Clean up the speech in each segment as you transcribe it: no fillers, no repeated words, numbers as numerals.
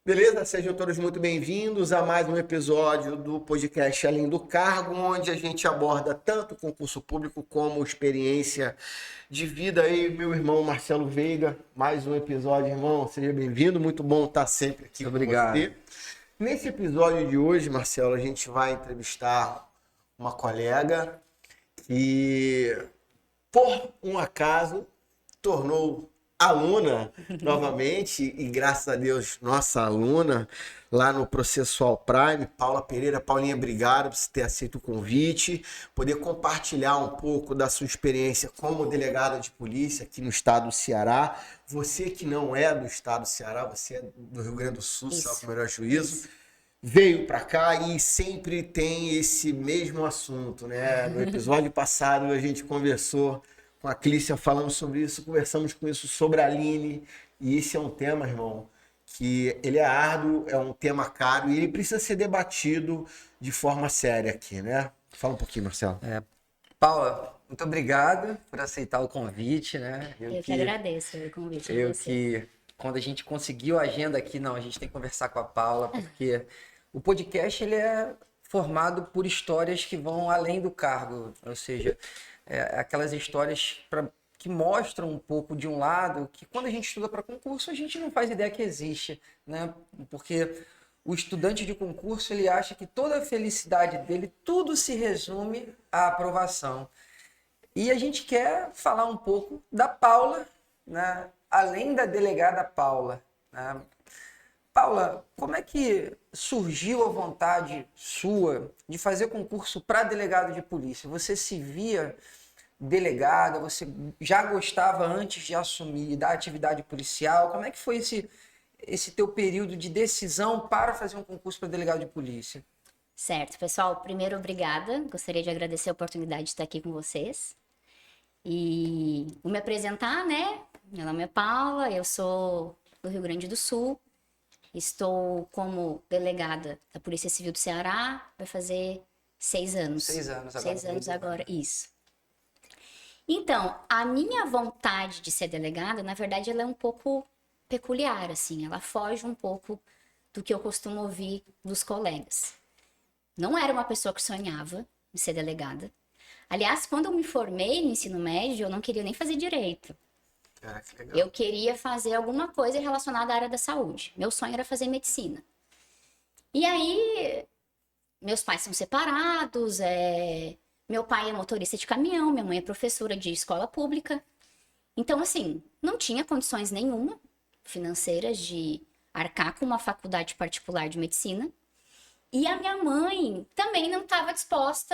Beleza? Sejam todos muito bem-vindos a mais um episódio do podcast Além do Cargo, onde a gente aborda tanto concurso público como experiência de vida aí, meu irmão Marcelo Veiga. Mais um episódio, irmão. Seja bem-vindo. Muito bom estar sempre aqui com Obrigado. você. Nesse episódio de hoje, Marcelo, a gente vai entrevistar uma colega que, por um acaso, tornou aluna novamente e graças a Deus, nossa aluna lá no Processual Prime, Paula Pereira. Paulinha, obrigado por você ter aceito o convite, poder compartilhar um pouco da sua experiência como delegada de polícia aqui no estado do Ceará. Você que não é do estado do Ceará, você é do Rio Grande do Sul, salvo o melhor juízo, veio para cá e sempre tem esse mesmo assunto, né? No episódio passado a gente conversou com a Clícia falando sobre isso, conversamos com isso sobre a Aline, e esse é um tema, irmão, que ele é árduo, é um tema caro e ele precisa ser debatido de forma séria aqui, né? Fala um pouquinho, Marcelo. Paula, muito obrigado por aceitar o convite, né? Eu que agradeço o convite de você. Quando a gente conseguiu a agenda aqui, não, a gente tem que conversar com a Paula, porque o podcast ele é formado por histórias que vão além do cargo, ou seja, aquelas histórias que mostram um pouco de um lado que quando a gente estuda para concurso a gente não faz ideia que existe, né? Porque o estudante de concurso ele acha que toda a felicidade dele, tudo se resume à aprovação. E a gente quer falar um pouco da Paula, né? Além da delegada Paula, né? Paula, como é que surgiu a vontade sua de fazer concurso para delegado de polícia? Você se via delegada? Você já gostava antes de assumir da atividade policial? Como é que foi esse teu período de decisão para fazer um concurso para delegado de polícia? Certo, pessoal, primeiro, obrigada. Gostaria de agradecer a oportunidade de estar aqui com vocês. E vou me apresentar, né? Meu nome é Paula, eu sou do Rio Grande do Sul. Estou como delegada da Polícia Civil do Ceará, vai fazer 6 anos. 6 anos agora. 6 anos agora, isso. Então, a minha vontade de ser delegada, na verdade, ela é um pouco peculiar, assim. Ela foge um pouco do que eu costumo ouvir dos colegas. Não era uma pessoa que sonhava em ser delegada. Aliás, quando eu me formei no ensino médio, eu não queria nem fazer direito. Ah, que legal. Eu queria fazer alguma coisa relacionada à área da saúde. Meu sonho era fazer medicina. E aí, meus pais são separados, meu pai é motorista de caminhão, minha mãe é professora de escola pública. Então, assim, não tinha condições nenhuma financeiras de arcar com uma faculdade particular de medicina. E a minha mãe também não estava disposta,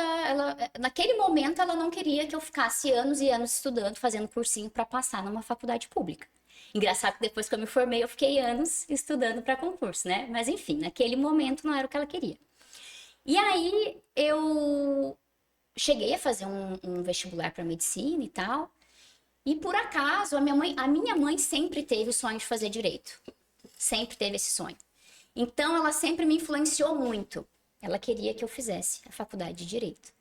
naquele momento ela não queria que eu ficasse anos e anos estudando, fazendo cursinho para passar numa faculdade pública. Engraçado que depois que eu me formei, eu fiquei anos estudando para concurso, né? Mas enfim, naquele momento não era o que ela queria. E aí eu cheguei a fazer um vestibular para medicina e tal. E por acaso, a minha mãe sempre teve o sonho de fazer direito. Sempre teve esse sonho. Então, ela sempre me influenciou muito. Ela queria que eu fizesse a faculdade de Direito.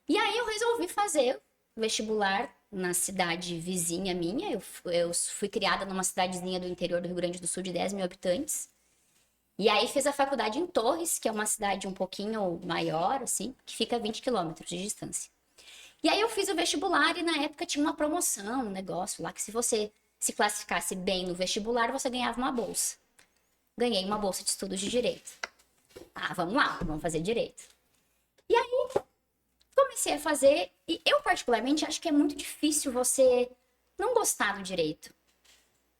E aí, eu resolvi fazer o vestibular na cidade vizinha minha. Eu fui criada numa cidadezinha do interior do Rio Grande do Sul de 10 mil habitantes. E aí, fiz a faculdade em Torres, que é uma cidade um pouquinho maior, assim, que fica a 20 quilômetros de distância. E aí, eu fiz o vestibular e, na época, tinha uma promoção, um negócio lá, que se você se classificasse bem no vestibular, você ganhava uma bolsa. Ganhei uma bolsa de estudos de direito. Ah, vamos lá, vamos fazer direito. E aí, comecei a fazer, e eu particularmente acho que é muito difícil você não gostar do direito.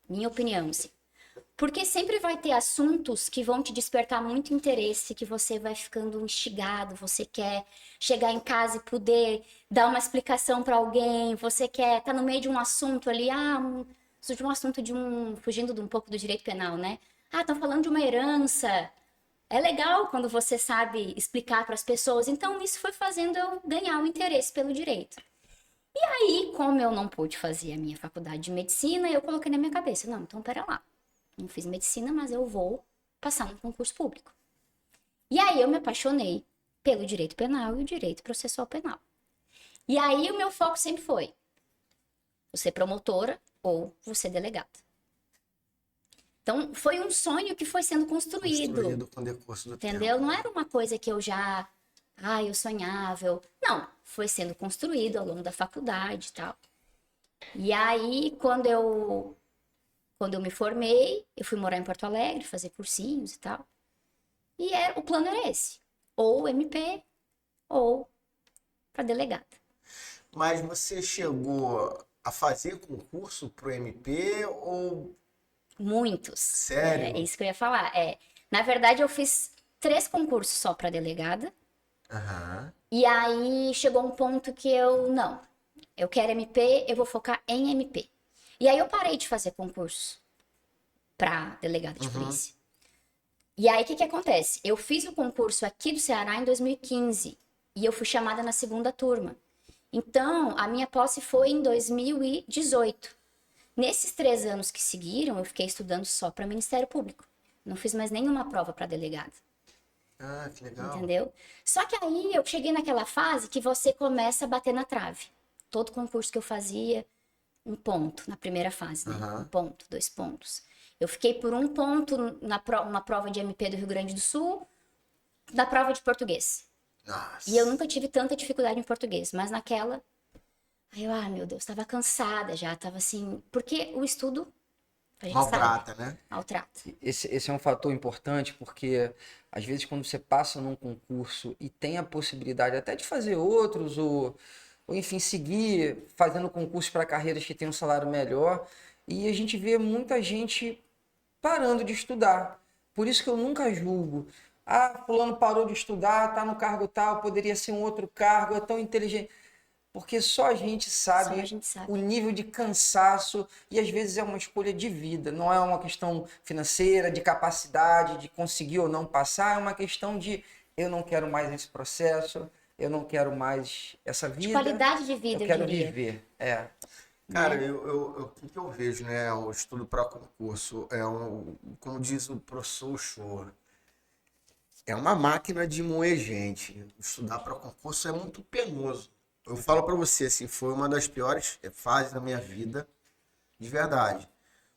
Minha opinião, sim. Porque sempre vai ter assuntos que vão te despertar muito interesse, que você vai ficando instigado, você quer chegar em casa e poder dar uma explicação para alguém, você quer estar no meio de um assunto ali, surgiu um assunto fugindo de um pouco do direito penal, né? Estão falando de uma herança. É legal quando você sabe explicar para as pessoas. Então, isso foi fazendo eu ganhar o interesse pelo direito. E aí, como eu não pude fazer a minha faculdade de medicina, eu coloquei na minha cabeça, não, então pera lá. Não fiz medicina, mas eu vou passar no concurso público. E aí, eu me apaixonei pelo direito penal e o direito processual penal. E aí, o meu foco sempre foi você promotora ou você delegada. Então, foi um sonho que foi sendo construído. Construído com o decurso do Entendeu? tempo. Não era uma coisa que eu já. Ah, eu sonhava. Não, foi sendo construído ao longo da faculdade e tal. E aí, quando eu me formei, eu fui morar em Porto Alegre, fazer cursinhos e tal. E o plano era esse. Ou MP, ou para delegada. Mas você chegou a fazer concurso pro MP ou Muitos. sério? É isso que eu ia falar. Na verdade, eu fiz 3 concursos só para delegada. Aham. E aí chegou um ponto que não, eu quero MP, eu vou focar em MP. E aí eu parei de fazer concurso para delegada de polícia. E aí o que acontece? Eu fiz o concurso aqui do Ceará em 2015 e eu fui chamada na segunda turma. Então, a minha posse foi em 2018. Nesses 3 anos que seguiram, eu fiquei estudando só para Ministério Público. Não fiz mais nenhuma prova para delegada. Ah, que legal. Entendeu? Só que aí eu cheguei naquela fase que você começa a bater na trave. Todo concurso que eu fazia, 1 ponto na primeira fase, né? 1 ponto, 2 pontos. Eu fiquei por 1 ponto numa prova de MP do Rio Grande do Sul, na prova de português. Nossa. E eu nunca tive tanta dificuldade em português, mas naquela, aí eu, meu Deus, estava cansada já, tava assim, porque o estudo, a gente Maltrata, sabe, né? maltrata. Esse é um fator importante porque, às vezes, quando você passa num concurso e tem a possibilidade até de fazer outros, ou enfim, seguir fazendo concurso para carreiras que têm um salário melhor, e a gente vê muita gente parando de estudar. Por isso que eu nunca julgo. Ah, fulano parou de estudar, tá no cargo tal, poderia ser um outro cargo, é tão inteligente. Porque só a gente sabe, Só a gente sabe. o nível de cansaço e às vezes é uma escolha de vida, não é uma questão financeira, de capacidade, de conseguir ou não passar, é uma questão de eu não quero mais esse processo, eu não quero mais essa vida. De qualidade de vida, eu quero diria. viver. Cara, o que eu vejo, né? O estudo para concurso como diz o professor Show, é uma máquina de moer gente. Estudar para concurso é muito penoso. Eu falo para você, assim, foi uma das piores fases da minha vida, de verdade.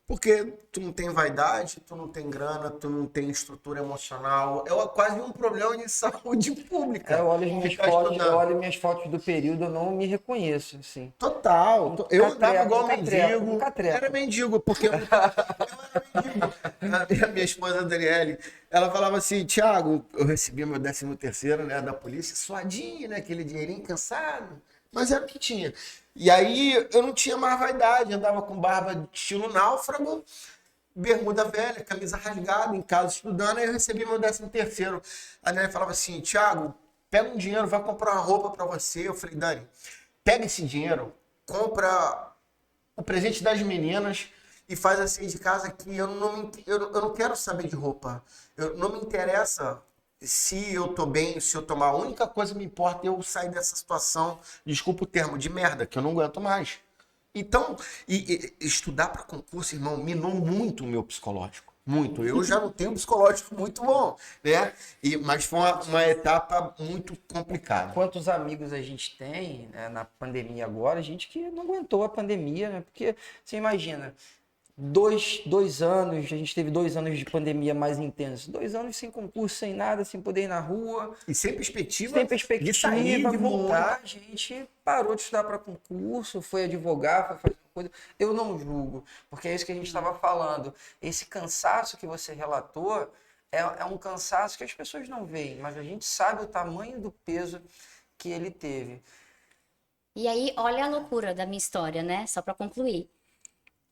Porque tu não tem vaidade, tu não tem grana, tu não tem estrutura emocional. É quase um problema de saúde pública. Eu olho as minhas ficar fotos, estudando. eu olho minhas fotos do período, eu não me reconheço, assim. Total. Eu andava igual mendigo. nunca treco. Era mendigo, porque eu era mendigo. A minha esposa, Daniele, ela falava assim, Thiago, eu recebia meu 13º, né, da polícia, suadinho, né, aquele dinheirinho cansado, mas era o que tinha. E aí eu não tinha mais vaidade, andava com barba de estilo náufrago, bermuda velha, camisa rasgada, em casa estudando, aí eu recebi meu 13º. A Daniele falava assim, Thiago, pega um dinheiro, vai comprar uma roupa pra você. Eu falei, Dani, pega esse dinheiro, compra o presente das meninas e faz assim de casa que eu não quero saber de roupa. Não me interessa se eu tô bem, se eu tomar. A única coisa que me importa é eu sair dessa situação, desculpa o termo, de merda, que eu não aguento mais. Então, estudar para concurso, irmão, minou muito o meu psicológico. Muito. Eu já não tenho um psicológico muito bom, né? Mas foi uma etapa muito complicada. Quantos amigos a gente tem, né, na pandemia agora, gente que não aguentou a pandemia, né? Porque você imagina, 2 anos, a gente teve 2 anos de pandemia mais intensos, 2 anos sem concurso, sem nada, sem poder ir na rua, E sem perspectiva, sem perspectiva, de sair, de voltar. muita gente parou de estudar para concurso, foi advogar, foi fazer coisa. Eu não julgo, porque é isso que a gente estava falando. Esse cansaço que você relatou é um cansaço que as pessoas não veem, mas a gente sabe o tamanho do peso que ele teve. E aí, olha a loucura da minha história, né? Só para concluir.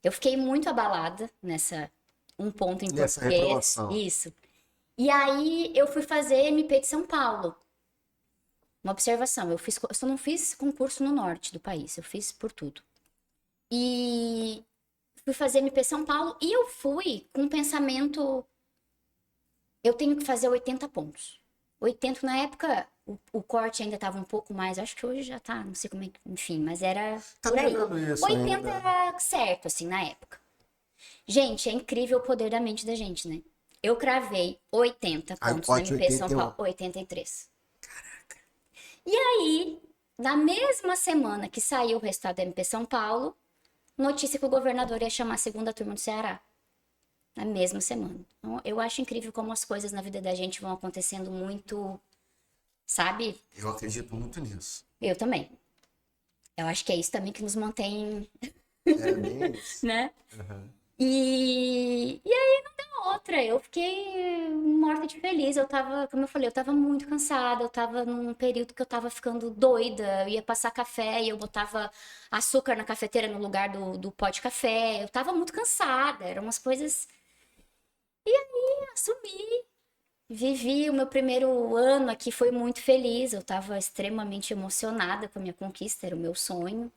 Eu fiquei muito abalada nessa 1 ponto em Nessa português. reprovação. Isso. E aí eu fui fazer MP de São Paulo. Uma observação, eu só não fiz concurso no norte do país, eu fiz por tudo. E fui fazer MP São Paulo e eu fui com um pensamento, eu tenho que fazer 80 pontos. 80 na época, o corte ainda estava um pouco mais, acho que hoje já tá, não sei como é que, enfim, mas era Tá por aí. pegando isso 80 ainda. era certo, assim, na época. Gente, é incrível o poder da mente da gente, né? Eu cravei 80 Aí o pontos no corte MP São 81. Paulo, 83. Caraca. E aí, na mesma semana que saiu o resultado do MP São Paulo, notícia que o governador ia chamar a segunda turma do Ceará. Na mesma semana. Então, eu acho incrível como as coisas na vida da gente vão acontecendo muito, sabe? Eu acredito muito nisso. Eu também. Eu acho que é isso também que nos mantém, É bem isso. né? Uhum. E aí não deu outra. Eu fiquei morta de feliz. Eu tava, como eu falei, eu tava muito cansada. Eu tava num período que eu tava ficando doida. Eu ia passar café e eu botava açúcar na cafeteira no lugar do pó de café. Eu tava muito cansada. Eram umas coisas. Assumi. Vivi o meu primeiro ano aqui, foi muito feliz. Eu tava extremamente emocionada com a minha conquista, era o meu sonho.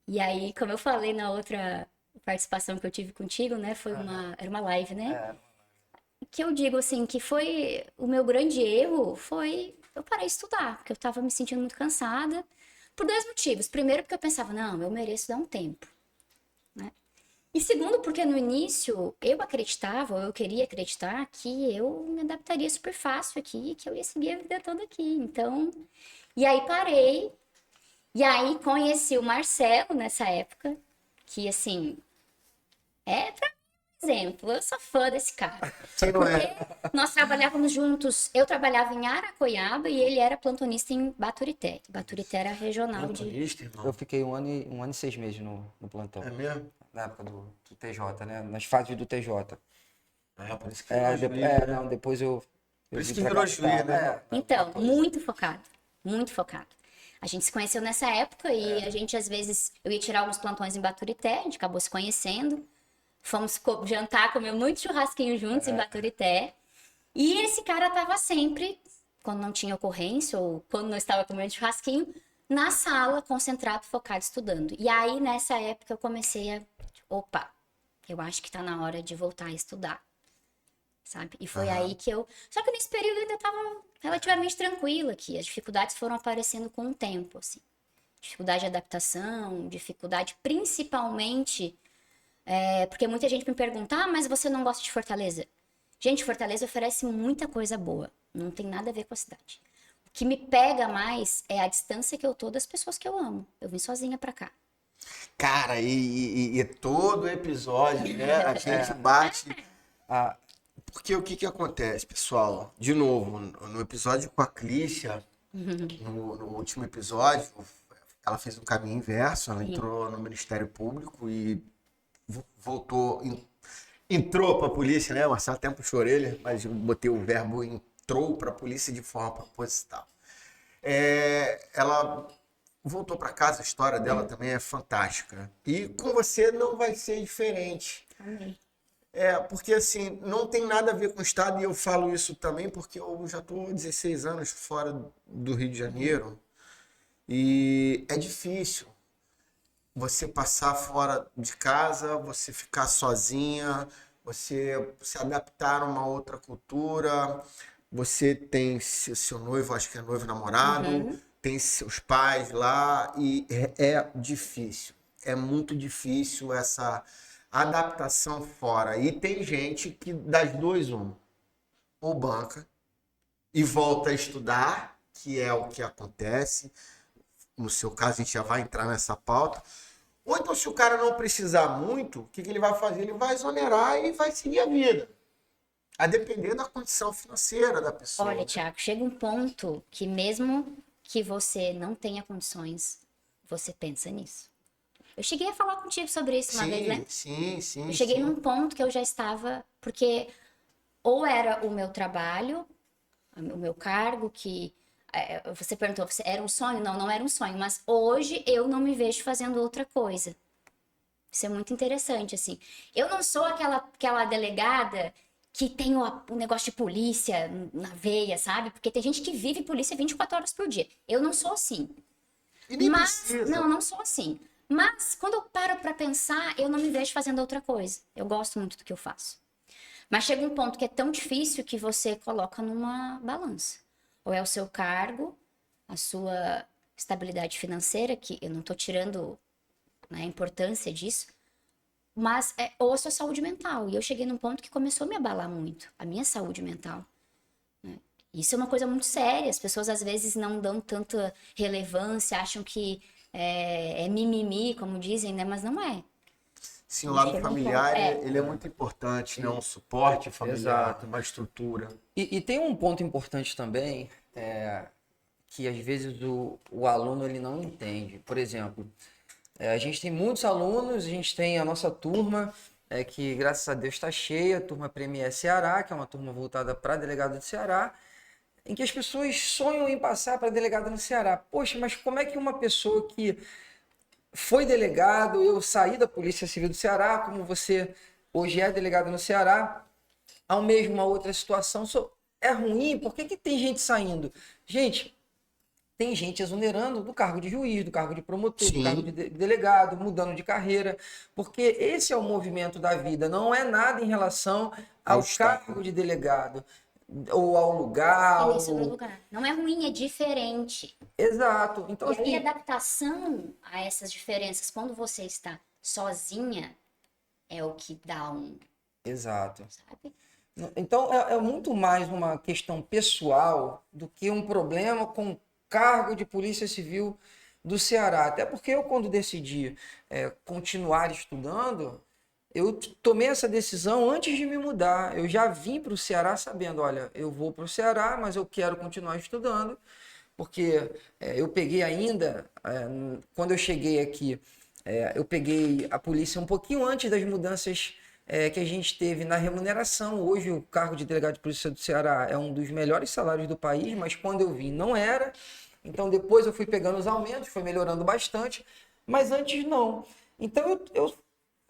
E aí, como eu falei na outra participação que eu tive contigo, né? Era uma live, né? Que eu digo assim, que foi o meu grande erro foi eu parei de estudar, porque eu tava me sentindo muito cansada por dois motivos. Primeiro, porque eu pensava, não, eu mereço dar um tempo, né? E segundo, porque no início eu acreditava, ou eu queria acreditar, que eu me adaptaria super fácil aqui, que eu ia seguir a vida toda aqui. Então, e aí parei, e aí conheci o Marcelo nessa época, que assim, é pra mim um exemplo, eu sou fã desse cara. Quem não Porque é? nós trabalhávamos juntos, eu trabalhava em Aracoiaba e ele era plantonista em Baturité. Baturité era regional de... Plantonista, Eu irmão? fiquei um ano e 6 meses no plantão. É mesmo? Na época do TJ, né? Nas fases do TJ. É, por isso que virou juiz, né? Não, depois eu Por isso vim que pra virou capital. juiz, né? Então, muito focado, muito focado. A gente se conheceu nessa época e a gente, às vezes, eu ia tirar alguns plantões em Baturité, a gente acabou se conhecendo. Fomos jantar, comer muito churrasquinho juntos em Baturité. E esse cara tava sempre, quando não tinha ocorrência ou quando não estava comendo churrasquinho, na sala, concentrado, focado, estudando. E aí, nessa época, eu comecei a... Opa, eu acho que tá na hora de voltar a estudar, sabe? E foi aí que eu... Só que nesse período eu ainda tava relativamente tranquila aqui. As dificuldades foram aparecendo com o tempo, assim. Dificuldade de adaptação, dificuldade principalmente... porque muita gente me pergunta, ah, mas você não gosta de Fortaleza? Gente, Fortaleza oferece muita coisa boa. Não tem nada a ver com a cidade. O que me pega mais é a distância que eu tô das pessoas que eu amo. Eu vim sozinha pra cá. Cara, e todo episódio, né? A gente bate. Ah, Porque o que que acontece, pessoal? De novo, no episódio com a Clícia, no último episódio, ela fez um caminho inverso. Ela entrou no Ministério Público e voltou, entrou pra polícia, né? O Marcelo até puxou a orelha, mas eu botei o verbo entrou pra polícia de forma proposital. Ela voltou pra casa, a história dela também é fantástica. E com você não vai ser diferente. Amém. Porque assim, não tem nada a ver com o Estado, e eu falo isso também porque eu já estou há 16 anos fora do Rio de Janeiro, e é difícil você passar fora de casa, você ficar sozinha, você se adaptar a uma outra cultura, você tem seu noivo, acho que é noivo namorado, tem seus pais lá, e é difícil, é muito difícil essa adaptação fora. E tem gente que das duas, ou banca e volta a estudar, que é o que acontece. No seu caso, a gente já vai entrar nessa pauta. Ou então, se o cara não precisar muito, o que ele vai fazer? Ele vai exonerar e vai seguir a vida. A depender da condição financeira da pessoa. Olha, Thiago, chega um ponto que mesmo que você não tenha condições, você pensa nisso. Eu cheguei a falar contigo sobre isso uma vez, né? Sim. Eu cheguei num ponto que eu já estava... Porque ou era o meu trabalho, o meu cargo, que... Você perguntou, era um sonho? Não, não era um sonho. Mas hoje eu não me vejo fazendo outra coisa. Isso é muito interessante, assim. Eu não sou aquela delegada que tem o negócio de polícia na veia, sabe? Porque tem gente que vive polícia 24 horas por dia. Eu não sou assim. E nem Mas, precisa. não sou assim. Mas, quando eu paro pra pensar, eu não me vejo fazendo outra coisa. Eu gosto muito do que eu faço. Mas chega um ponto que é tão difícil que você coloca numa balança. Ou é o seu cargo, a sua estabilidade financeira, que eu não tô tirando, né, a importância disso, mas ou a sua saúde mental. E eu cheguei num ponto que começou a me abalar muito, a minha saúde mental. Isso é uma coisa muito séria. As pessoas às vezes não dão tanta relevância, acham que é mimimi, como dizem, né? Mas não é. Sim, o lado Chega um familiar, ponto- ele é muito importante, né? Um suporte familiar, Exato. uma estrutura. E tem um ponto importante também, que às vezes o aluno ele não entende. Por exemplo, a gente tem muitos alunos, a gente tem a nossa turma, que graças a Deus está cheia, a turma Premier Ceará, que é uma turma voltada para delegado do Ceará, em que as pessoas sonham em passar para delegado no Ceará. Poxa, mas como é que uma pessoa que foi delegado, eu saí da Polícia Civil do Ceará, como você hoje é delegado no Ceará, almeja uma outra situação, é ruim? Por que que tem gente saindo? Gente, tem gente exonerando do cargo de juiz, do cargo de promotor, do cargo de delegado, mudando de carreira, porque esse é o movimento da vida, não é nada em relação ao cargo de delegado, ou ao lugar. Tem sobre o lugar. Não é ruim, é diferente. Exato. Então, E aí, assim, adaptação a essas diferenças, quando você está sozinha, é o que dá exato. sabe? Então, é muito mais uma questão pessoal do que um problema com o cargo de Polícia Civil do Ceará. Até porque eu, quando decidi continuar estudando, eu tomei essa decisão antes de me mudar. Eu já vim para o Ceará sabendo, olha, eu vou para o Ceará, mas eu quero continuar estudando, porque eu peguei ainda, quando eu cheguei aqui, eu peguei a polícia um pouquinho antes das mudanças que a gente teve na remuneração. Hoje o cargo de delegado de polícia do Ceará é um dos melhores salários do país, mas quando eu vim não era. Então depois eu fui pegando os aumentos, foi melhorando bastante, mas antes não. Então eu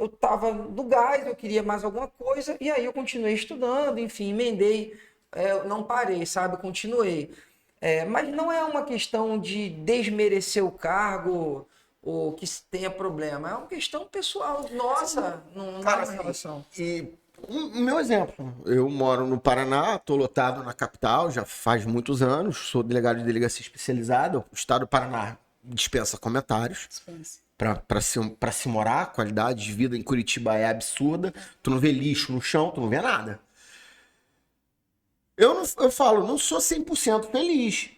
estava no gás, eu queria mais alguma coisa, e aí eu continuei estudando, enfim, emendei, não parei, sabe? Continuei. Mas não é uma questão de desmerecer o cargo ou que tenha problema, é uma questão pessoal nossa, não há uma relação. E o meu exemplo, eu moro no Paraná, estou lotado na capital, já faz muitos anos, sou delegado de delegacia especializada, o estado do Paraná dispensa comentários. Dispensa. Pra se morar, a qualidade de vida em Curitiba é absurda. Tu não vê lixo no chão, tu não vê nada. Eu falo, não sou 100% feliz.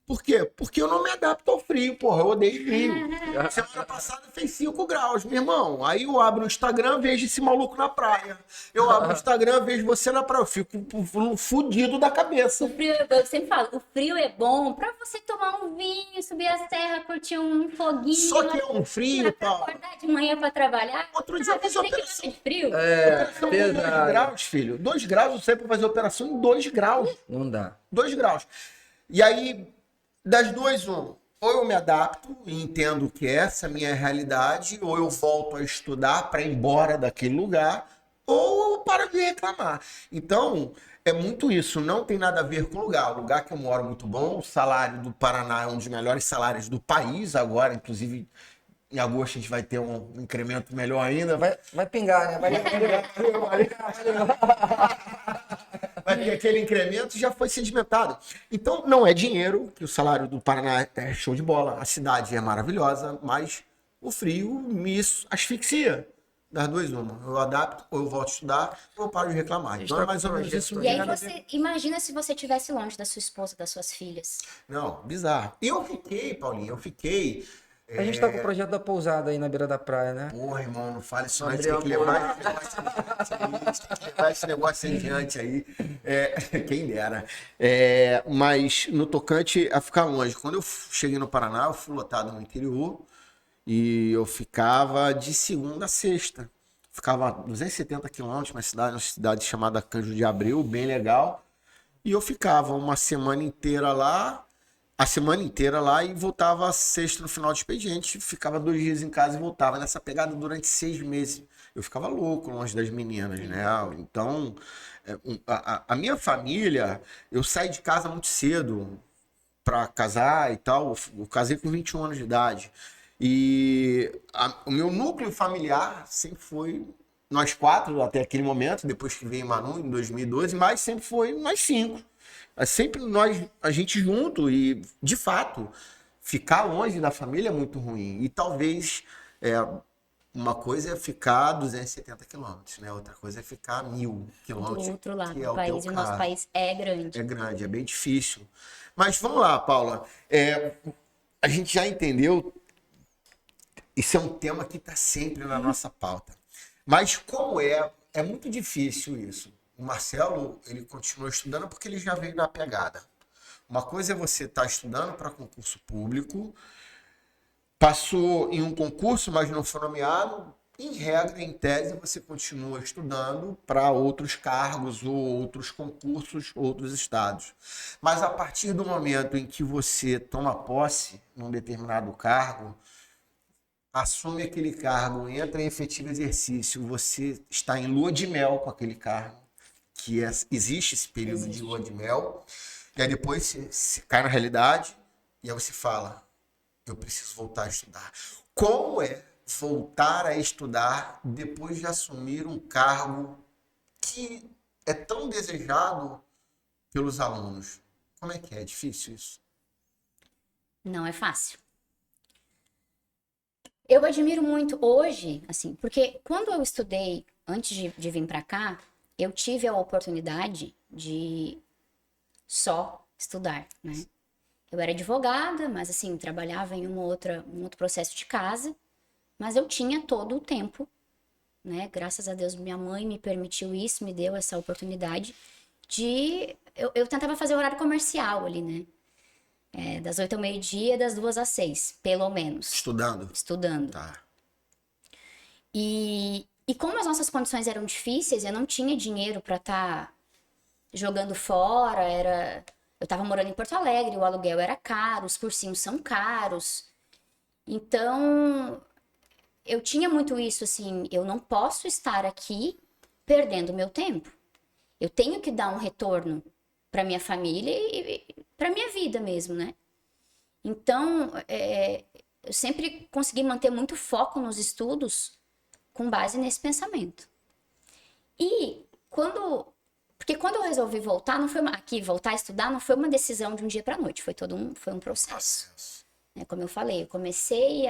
Por quê? Porque eu não me adapto ao frio, porra. Eu odeio frio. Semana passada fez 5 graus, meu irmão. Aí eu abro o Instagram, vejo esse maluco na praia. Eu abro o Instagram, vejo você na praia. Eu fico fudido da cabeça. O frio, eu sempre falo, o frio é bom pra você tomar um vinho, subir a serra, curtir um foguinho. Só que é um frio, pra Paulo. acordar de manhã pra trabalhar. Outro dia eu fiz você tem que operação. de frio. 2 graus, filho. 2 graus, eu saí pra fazer operação em 2 graus. Não dá. 2 graus. E aí, das duas, ou eu me adapto e entendo que essa é a minha realidade, ou eu volto a estudar para ir embora daquele lugar, ou eu paro de reclamar. Então, é muito isso, não tem nada a ver com o lugar. O lugar que eu moro é muito bom, o salário do Paraná é um dos melhores salários do país agora, inclusive em agosto a gente vai ter um incremento melhor ainda. Vai pingar, né? Vai ter aquele incremento, já foi sedimentado. Então, não é dinheiro, que o salário do Paraná é show de bola, a cidade é maravilhosa, mas o frio me asfixia. Das duas, uma. Eu adapto, ou eu volto a estudar, ou eu paro de reclamar. Então é mais ou menos isso. E aí você, imagina se você estivesse longe da sua esposa, das suas filhas. Não, bizarro. E eu fiquei, Paulinho, A gente tá com o projeto da pousada aí na beira da praia, né? Porra, irmão, não fale isso, não. A gente tem que levar esse negócio adiante aí. Quem dera. Mas no tocante a ficar longe. Quando eu cheguei no Paraná, eu fui lotado no interior e eu ficava de segunda a sexta. Ficava a 270 quilômetros, uma cidade chamada Canjo de Abreu, bem legal. E eu ficava uma semana inteira lá. A semana inteira lá e voltava sexta no final do expediente, ficava 2 dias em casa e voltava nessa pegada durante 6 meses. Eu ficava louco longe das meninas, né? Então, a minha família, eu saí de casa muito cedo para casar e tal, eu casei com 21 anos de idade. E o meu núcleo familiar sempre foi nós 4 até aquele momento, depois que veio Manu em 2012, mas sempre foi nós 5. Sempre a gente junto e, de fato, ficar longe da família é muito ruim. E talvez uma coisa é ficar 270 quilômetros, né? Outra coisa é ficar 1.000 quilômetros. Do outro lado que é do o país, teu e o nosso caso. país é grande. É grande, é bem difícil. Mas vamos lá, Paula. A gente já entendeu. Isso é um tema que está sempre na nossa pauta. Mas como é muito difícil isso. O Marcelo, ele continua estudando porque ele já veio na pegada. Uma coisa é você estar estudando para concurso público, passou em um concurso, mas não foi nomeado. Em regra, em tese, você continua estudando para outros cargos ou outros concursos, outros estados. Mas a partir do momento em que você toma posse num determinado cargo, assume aquele cargo, entra em efetivo exercício, você está em lua de mel com aquele cargo, existe esse período de lua de mel, e aí depois você cai na realidade, e aí você fala, eu preciso voltar a estudar. Como é voltar a estudar depois de assumir um cargo que é tão desejado pelos alunos? Como é que é? É difícil isso? Não é fácil. Eu admiro muito hoje, assim, porque quando eu estudei, antes de vir para cá, eu tive a oportunidade de só estudar, né? Eu era advogada, mas assim, trabalhava em um outro processo de casa, mas eu tinha todo o tempo, né? Graças a Deus, minha mãe me permitiu isso, me deu essa oportunidade de... Eu tentava fazer horário comercial ali, né? Das 8 ao meio-dia, das 2 às 6, pelo menos. Estudando. Tá. E como as nossas condições eram difíceis, eu não tinha dinheiro para estar jogando fora, eu tava morando em Porto Alegre, o aluguel era caro, os cursinhos são caros. Então, eu tinha muito isso, assim, eu não posso estar aqui perdendo meu tempo. Eu tenho que dar um retorno para minha família e para minha vida mesmo, né? Então, eu sempre consegui manter muito foco nos estudos com base nesse pensamento. E porque quando eu resolvi voltar, voltar a estudar não foi uma decisão de um dia para a noite, foi um processo. Como eu falei, eu comecei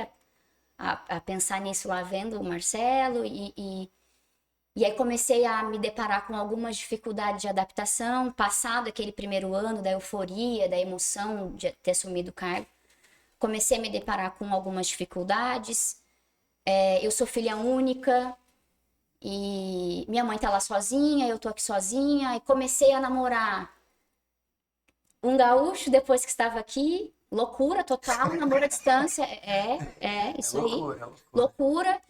a pensar nisso lá vendo o Marcelo e aí comecei a me deparar com algumas dificuldades de adaptação, passado aquele primeiro ano da euforia, da emoção de ter assumido o cargo. Comecei a me deparar com algumas dificuldades. Eu sou filha única e minha mãe tá lá sozinha, eu tô aqui sozinha. E comecei a namorar um gaúcho depois que estava aqui. Loucura total, namoro à distância. Isso aí. Loucura.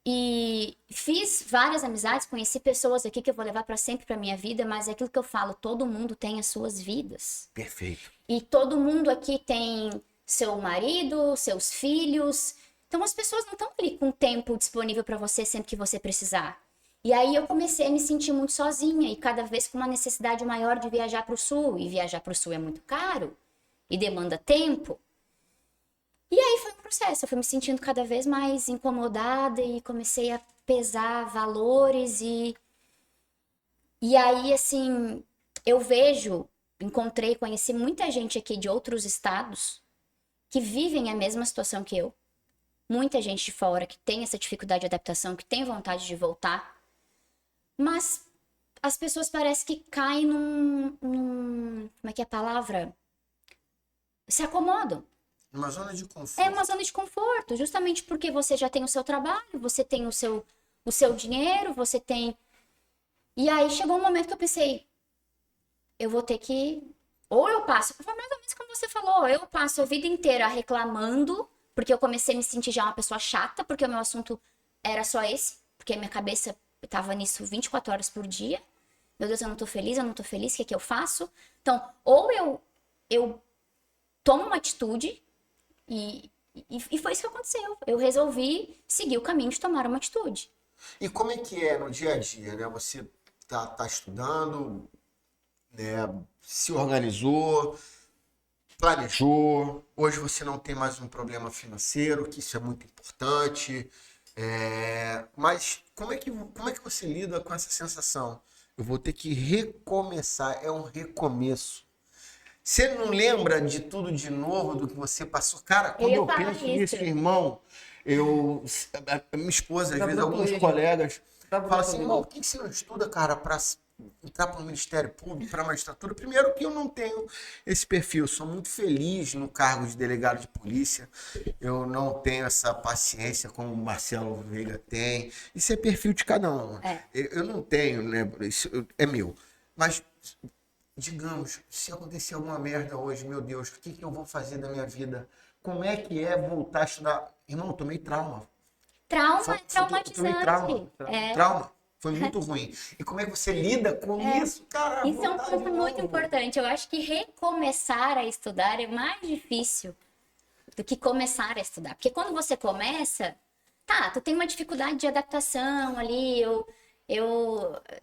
E fiz várias amizades, conheci pessoas aqui que eu vou levar para sempre para minha vida, mas é aquilo que eu falo, todo mundo tem as suas vidas. Perfeito. E todo mundo aqui tem seu marido, seus filhos. Então as pessoas não estão ali com tempo disponível para você sempre que você precisar. E aí eu comecei a me sentir muito sozinha e cada vez com uma necessidade maior de viajar para o sul. E viajar para o sul é muito caro e demanda tempo. E aí foi um processo, eu fui me sentindo cada vez mais incomodada e comecei a pesar valores e aí, assim, conheci muita gente aqui de outros estados que vivem a mesma situação que eu. Muita gente de fora que tem essa dificuldade de adaptação, que tem vontade de voltar. Mas as pessoas parecem que caem como é que é a palavra? Se acomodam. Uma zona de conforto. É uma zona de conforto, justamente porque você já tem o seu trabalho, você tem o seu dinheiro, você tem... E aí chegou um momento que eu pensei, eu vou ter que... Ou eu passo, foi mais ou menos como você falou, eu passo a vida inteira reclamando, porque eu comecei a me sentir já uma pessoa chata, porque o meu assunto era só esse, porque a minha cabeça estava nisso 24 horas por dia. Meu Deus, eu não tô feliz, o que é que eu faço? Então, ou eu tomo uma atitude... E foi isso que aconteceu. Eu resolvi seguir o caminho de tomar uma atitude. E como é que é no dia a dia, né? Você tá estudando, né? Se organizou, planejou. Hoje você não tem mais um problema financeiro, que isso é muito importante. Mas como é que você lida com essa sensação? Eu vou ter que recomeçar. É um recomeço. Você não lembra de tudo de novo do que você passou? Cara, quando eu penso nisso, irmão, minha esposa, às vezes alguns colegas falam assim, irmão, por que você não estuda, cara, entrar para o Ministério Público, para a magistratura. Primeiro que eu não tenho esse perfil, sou muito feliz no cargo de delegado de polícia, eu não tenho essa paciência como o Marcelo Veiga tem, isso é perfil de cada um. Eu não tenho, né? Isso é meu. Mas, digamos, se acontecer alguma merda hoje, meu Deus, o que eu vou fazer da minha vida? Como é que é voltar a estudar? Irmão, eu tomei trauma. Trauma é traumatizante. Trauma. Foi muito ruim. E como é que você lida com isso, cara? Isso é um ponto muito importante. Eu acho que recomeçar a estudar é mais difícil do que começar a estudar. Porque quando você começa, tu tem uma dificuldade de adaptação ali,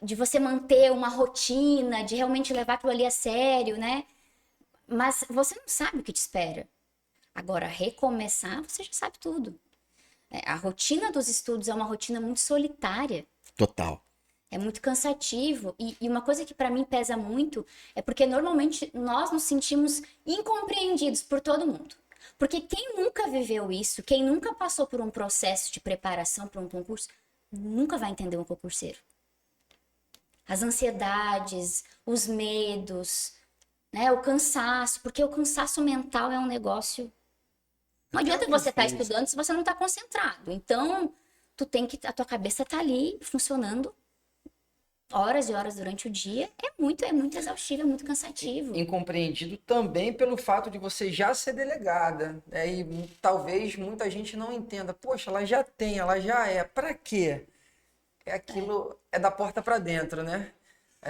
de você manter uma rotina, de realmente levar aquilo ali a sério, né? Mas você não sabe o que te espera. Agora, recomeçar, você já sabe tudo. A rotina dos estudos é uma rotina muito solitária. Total. É muito cansativo. E uma coisa que para mim pesa muito é porque normalmente nós nos sentimos incompreendidos por todo mundo. Porque quem nunca viveu isso, quem nunca passou por um processo de preparação para um concurso, nunca vai entender um concurseiro. As ansiedades, os medos, né, o cansaço, porque o cansaço mental é um negócio. Não adianta você estar estudando se você não está concentrado. Então, a tua cabeça tá ali funcionando horas e horas durante o dia. É muito exaustivo, é muito cansativo. Incompreendido também pelo fato de você já ser delegada. E talvez muita gente não entenda. Poxa, ela já tem, ela já é. Pra quê? Aquilo é da porta para dentro, né?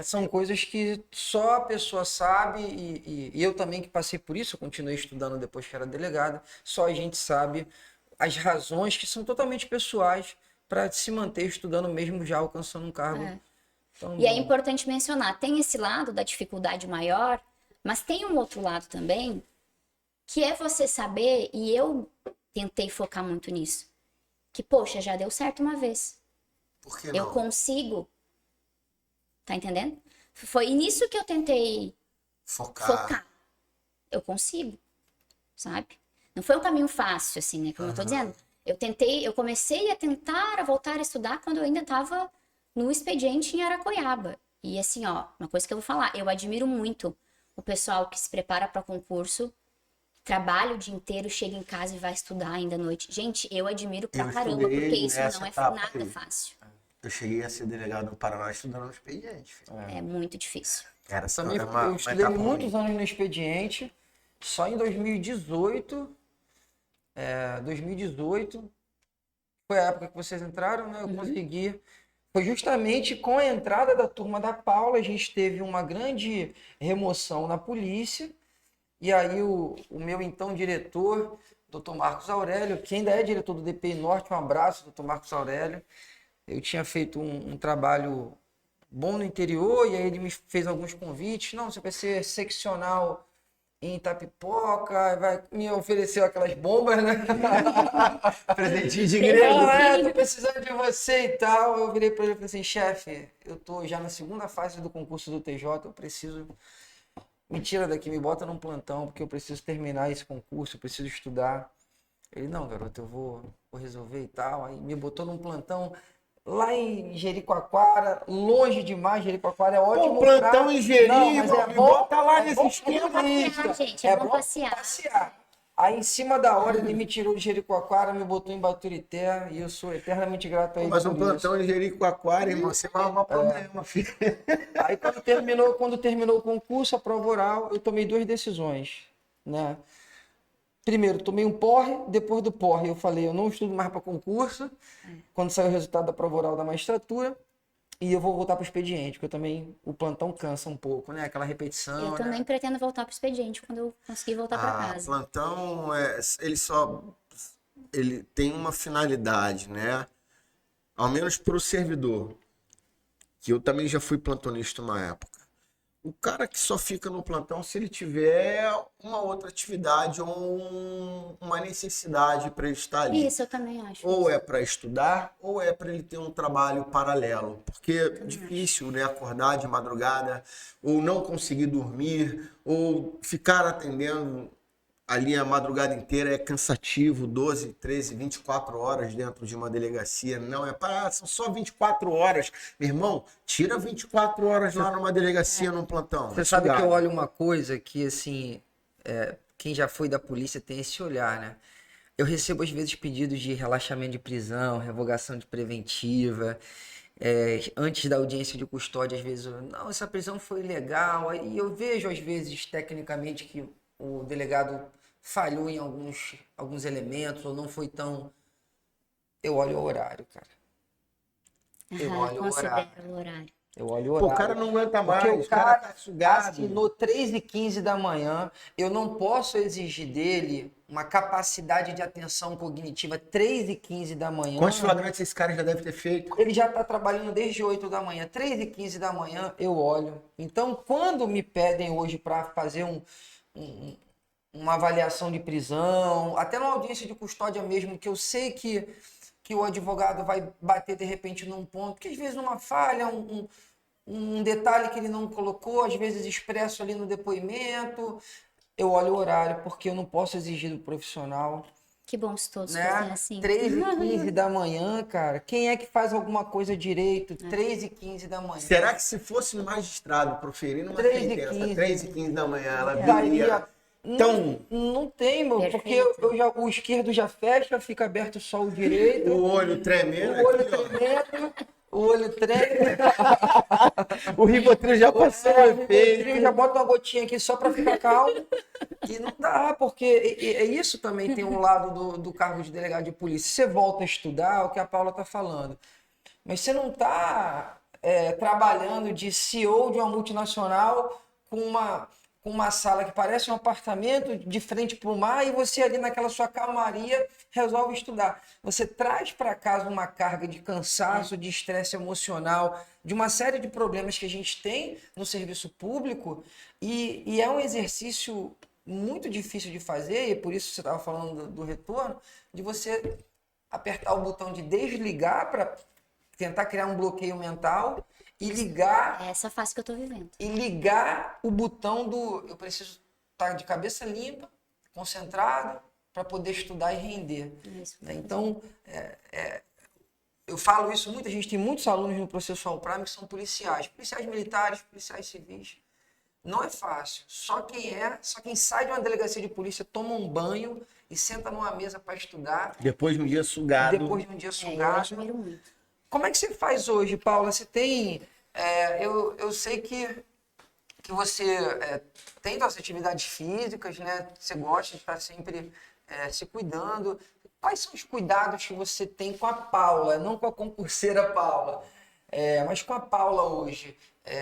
São coisas que só a pessoa sabe e eu também que passei por isso, eu continuei estudando depois que era delegada, só a gente sabe as razões que são totalmente pessoais para se manter estudando mesmo já alcançando um cargo. E é importante mencionar, tem esse lado da dificuldade maior, mas tem um outro lado também, que é você saber, e eu tentei focar muito nisso, que, poxa, já deu certo uma vez. Por que não? Eu consigo. Tá entendendo? Foi nisso que eu tentei focar. Eu consigo, sabe? Não foi um caminho fácil, assim, né? Como eu tô dizendo. Eu comecei a tentar voltar a estudar quando eu ainda estava no expediente em Aracoiaba. E assim, ó, uma coisa que eu vou falar, eu admiro muito o pessoal que se prepara para concurso, trabalha o dia inteiro, chega em casa e vai estudar ainda à noite. Gente, eu admiro pra caramba, porque isso não é nada fácil. Eu cheguei a ser delegado no Paraná estudando no expediente. É muito difícil. Eu estudei muitos anos no expediente, só em 2018 foi a época que vocês entraram, né? Eu consegui. Foi justamente com a entrada da turma da Paula, a gente teve uma grande remoção na polícia. E aí o meu então diretor, Dr. Marcos Aurélio, que ainda é diretor do DPI Norte, um abraço, Dr. Marcos Aurélio. Eu tinha feito um trabalho bom no interior e aí ele me fez alguns convites. Não, você vai ser seccional em Itapipoca, me ofereceu aquelas bombas, né? Presentinho de igreja. Não, tô precisando de você e tal. Eu virei para ele e falei assim, chefe, eu tô já na segunda fase do concurso do TJ, eu preciso... Me tira daqui, me bota num plantão, porque eu preciso terminar esse concurso, eu preciso estudar. Ele, não, garoto, eu vou resolver e tal. Aí me botou num plantão lá em Jericoacoara, longe demais. Jericoacoara é ótimo. Plantão em Jeri, mas é bom, bota lá nesse esquema. Gente, é bom passear. Aí, em cima da hora, ele me tirou de Jericoacoara, me botou em Baturité, e eu sou eternamente grato a ele. Mas um plantão em Jericoacoara, irmão, você vai arrumar problema, filho. Aí, quando terminou o concurso, a prova oral, eu tomei duas decisões, né? Primeiro, tomei um porre, depois do porre eu falei, eu não estudo mais para concurso, quando sair o resultado da prova oral da magistratura, e eu vou voltar para o expediente, porque também o plantão cansa um pouco, né? Aquela repetição. Eu também pretendo voltar para o expediente quando eu conseguir voltar para casa. O plantão, ele tem uma finalidade, né? Ao menos para o servidor, que eu também já fui plantonista uma época. O cara que só fica no plantão se ele tiver uma outra atividade ou uma necessidade para ele estar ali. Isso, eu também acho. Ou é para estudar, ou é para ele ter um trabalho paralelo. Porque é difícil, né, acordar de madrugada, ou não conseguir dormir, ou ficar atendendo ali a madrugada inteira é cansativo, 12, 13, 24 horas dentro de uma delegacia. Não é para, são só 24 horas. Meu irmão, tira 24 horas lá numa delegacia, num plantão. Você sabe que eu olho uma coisa que, assim, quem já foi da polícia tem esse olhar, né? Eu recebo, às vezes, pedidos de relaxamento de prisão, revogação de preventiva. Antes da audiência de custódia, às vezes, não, essa prisão foi ilegal. Aí eu vejo, às vezes, tecnicamente, que o delegado falhou em alguns elementos, ou não foi tão... Eu olho o horário, cara. Eu olho o horário. Considero o horário. Eu olho o Pô, horário. o cara não aguenta mais, Porque o cara tá sugado. assinou 3h15 da manhã, eu não posso exigir dele uma capacidade de atenção cognitiva 3h15 da manhã. Quantos flagrantes esse cara já deve ter feito? Ele já está trabalhando desde 8 da manhã, 3h15 da manhã eu olho. Então, quando me pedem hoje para fazer uma avaliação de prisão, até uma audiência de custódia mesmo, que eu sei que o advogado vai bater de repente num ponto, que às vezes uma falha, um detalhe que ele não colocou, às vezes expresso ali no depoimento, eu olho o horário, porque eu não posso exigir do profissional. Que bom se todos Né? fossem assim. 3h15 da manhã, cara. Quem é que faz alguma coisa direito? 3h15 da manhã. Será que se fosse um magistrado proferindo uma 3h15. sentença 3h15 da manhã, ela Daria- viria tão... Não tem, meu, porque Perfeito. o esquerdo já fecha, fica aberto só o direito. O olho tremendo O olho aqui, ó. tremendo, o olho treme. O Rivotril já passou o Eu efeito. já bota uma gotinha aqui só para ficar calmo. E não dá, porque isso também tem um lado do cargo de delegado de polícia. Você volta a estudar, o que a Paula está falando. Mas você não está trabalhando de CEO de uma multinacional com uma sala que parece um apartamento de frente para o mar e você ali naquela sua calmaria resolve estudar. Você traz para casa uma carga de cansaço, de estresse emocional, de uma série de problemas que a gente tem no serviço público e é um exercício muito difícil de fazer, e por isso você estava falando do retorno, de você apertar o botão de desligar para tentar criar um bloqueio mental e ligar... É essa fase que eu tô vivendo. E ligar o botão do... Eu preciso estar de cabeça limpa, concentrado, para poder estudar e render. Isso. Então, eu falo isso muito, a gente tem muitos alunos no Processual Prime que são policiais militares, policiais civis. Não é fácil. Só quem sai de uma delegacia de polícia, toma um banho e senta numa mesa para estudar. Depois de um dia sugado. Depois de um dia Eu sugado. admiro muito. Como é que você faz hoje, Paula? Você tem... eu sei que você tem suas atividades físicas, né? Você gosta de estar sempre se cuidando. Quais são os cuidados que você tem com a Paula, não com a concurseira Paula, mas com a Paula hoje?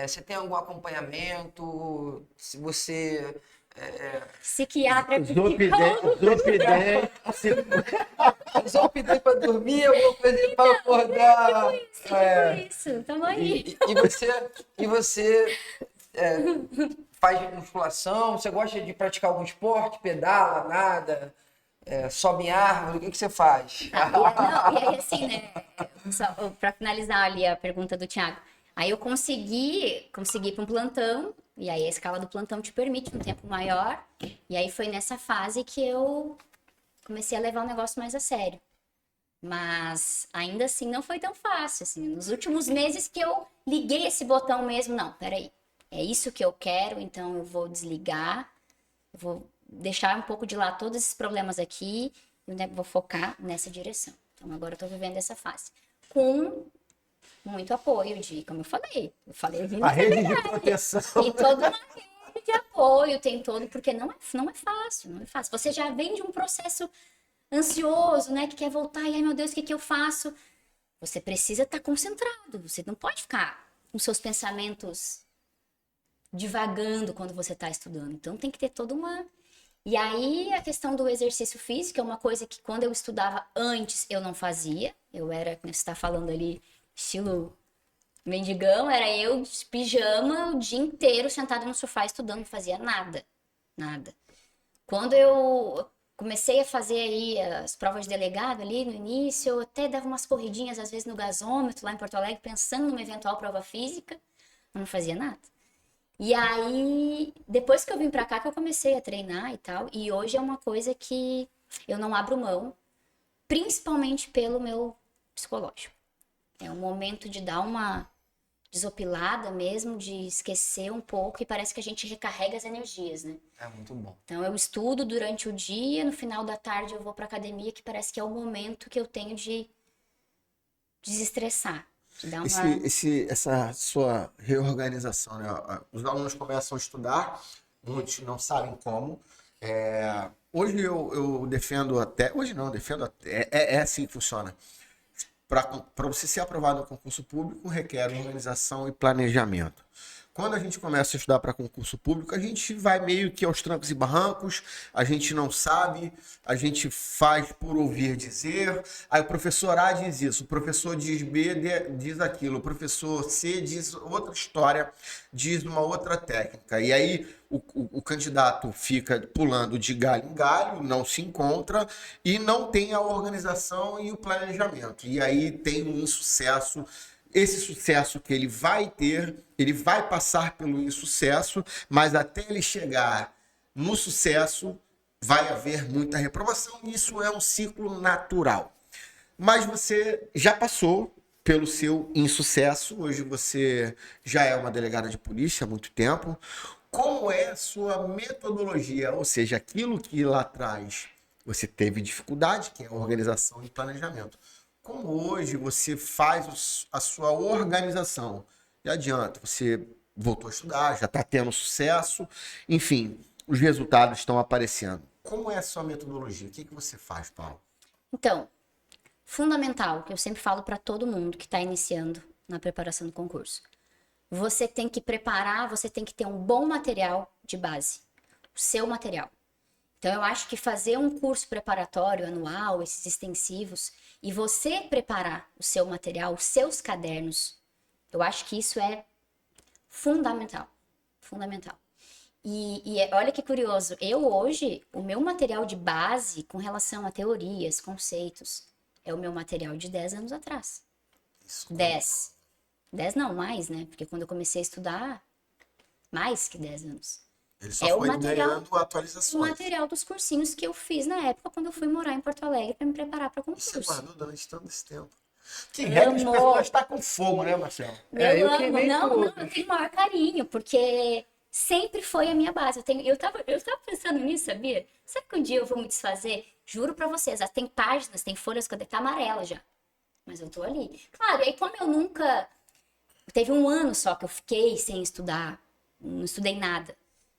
Você tem algum acompanhamento? Se você... Psiquiatra Zolpidem para dormir, alguma coisa para acordar. Isso, tamo aí. E você faz musculação? Você gosta de praticar algum esporte? Pedala, nada? Sobe em árvore? O que você faz? E aí, assim, né? Só para finalizar ali a pergunta do Thiago. Aí eu consegui ir para um plantão, e aí a escala do plantão te permite um tempo maior. E aí foi nessa fase que eu comecei a levar o negócio mais a sério. Mas ainda assim não foi tão fácil, assim. Nos últimos meses que eu liguei esse botão mesmo, não, peraí. É isso que eu quero, então eu vou desligar, eu vou deixar um pouco de lado todos esses problemas aqui e vou focar nessa direção. Então agora eu tô vivendo essa fase. Com muito apoio como eu falei A rede de proteção. tem toda uma rede de apoio, tem todo, porque não é fácil, não é fácil. Você já vem de um processo ansioso, né, que quer voltar e ai meu Deus, o que eu faço? Você precisa estar concentrado, você não pode ficar com seus pensamentos divagando quando você está estudando. Então tem que ter toda uma... E aí a questão do exercício físico é uma coisa que quando eu estudava antes eu não fazia. Eu era, como você está falando ali, estilo mendigão, era eu de pijama o dia inteiro sentada no sofá estudando, não fazia nada. Quando eu comecei a fazer aí as provas de delegado ali no início, eu até dava umas corridinhas às vezes no gasômetro lá em Porto Alegre, pensando numa eventual prova física, mas não fazia nada. E aí, depois que eu vim pra cá, que eu comecei a treinar e tal. E hoje é uma coisa que eu não abro mão, principalmente pelo meu psicológico. É um momento de dar uma desopilada mesmo, de esquecer um pouco e parece que a gente recarrega as energias, né? É muito bom. Então eu estudo durante o dia, no final da tarde eu vou pra academia, que parece que é o momento que eu tenho de desestressar, de dar uma... Essa sua reorganização, né? Os alunos começam a estudar, muitos não sabem como. Hoje eu defendo até. Hoje não, defendo até. É assim que funciona. Para você ser aprovado no concurso público, requer organização e planejamento. Quando a gente começa a estudar para concurso público, a gente vai meio que aos trancos e barrancos, a gente não sabe, a gente faz por ouvir dizer, aí o professor A diz isso, o professor diz B diz aquilo, o professor C diz outra história, diz uma outra técnica. E aí o candidato fica pulando de galho em galho, não se encontra e não tem a organização e o planejamento. E aí tem um insucesso. Esse sucesso que ele vai ter, ele vai passar pelo insucesso, mas até ele chegar no sucesso, vai haver muita reprovação. E isso é um ciclo natural. Mas você já passou pelo seu insucesso, hoje você já é uma delegada de polícia há muito tempo. Como é a sua metodologia? Ou seja, aquilo que lá atrás você teve dificuldade, que é a organização e planejamento. Como hoje você faz a sua organização? Já adianta, você voltou a estudar, já está tendo sucesso, enfim, os resultados estão aparecendo. Como é a sua metodologia? O que você faz, Paulo? Então, fundamental, que eu sempre falo para todo mundo que está iniciando na preparação do concurso. Você tem que preparar, você tem que ter um bom material de base, o seu material. Então, eu acho que fazer um curso preparatório anual, esses extensivos, e você preparar o seu material, os seus cadernos, eu acho que isso é fundamental. Fundamental. Olha que curioso, eu hoje, o meu material de base com relação a teorias, conceitos, é o meu material de 10 anos atrás. Isso. 10. 10 não, mais, né? Porque quando eu comecei a estudar, mais que 10 anos. Ele só foi ganhando atualizações. O material dos cursinhos que eu fiz na época quando eu fui morar em Porto Alegre para me preparar para E você concurso. guardou durante todo esse tempo. Que regra as pessoas estão com fogo, né, Marcelo? Eu amo. Não, eu tenho o maior carinho, porque sempre foi a minha base. Eu tava pensando nisso, sabia? Sabe que um dia eu vou me desfazer? Juro pra vocês, tem páginas, tem folhas que tá amarela já. Mas eu tô ali. Claro, e aí como eu nunca... Teve um ano só que eu fiquei sem estudar, não estudei nada.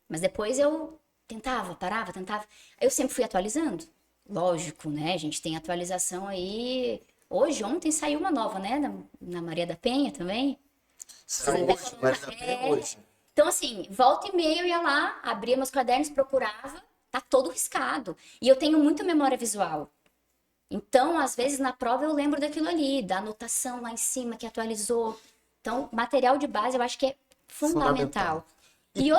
Mas depois eu tentava, parava, tentava. Eu sempre fui atualizando. Lógico, né? A gente tem atualização aí. Ontem saiu uma nova, né? Na Maria da Penha também. Saiu hoje, Maria da Penha hoje. Então, assim, volta e meia eu ia lá, abria meus cadernos, procurava, tá todo riscado. E eu tenho muita memória visual. Então, às vezes, na prova eu lembro daquilo ali, da anotação lá em cima que atualizou. Então, material de base eu acho que é fundamental. E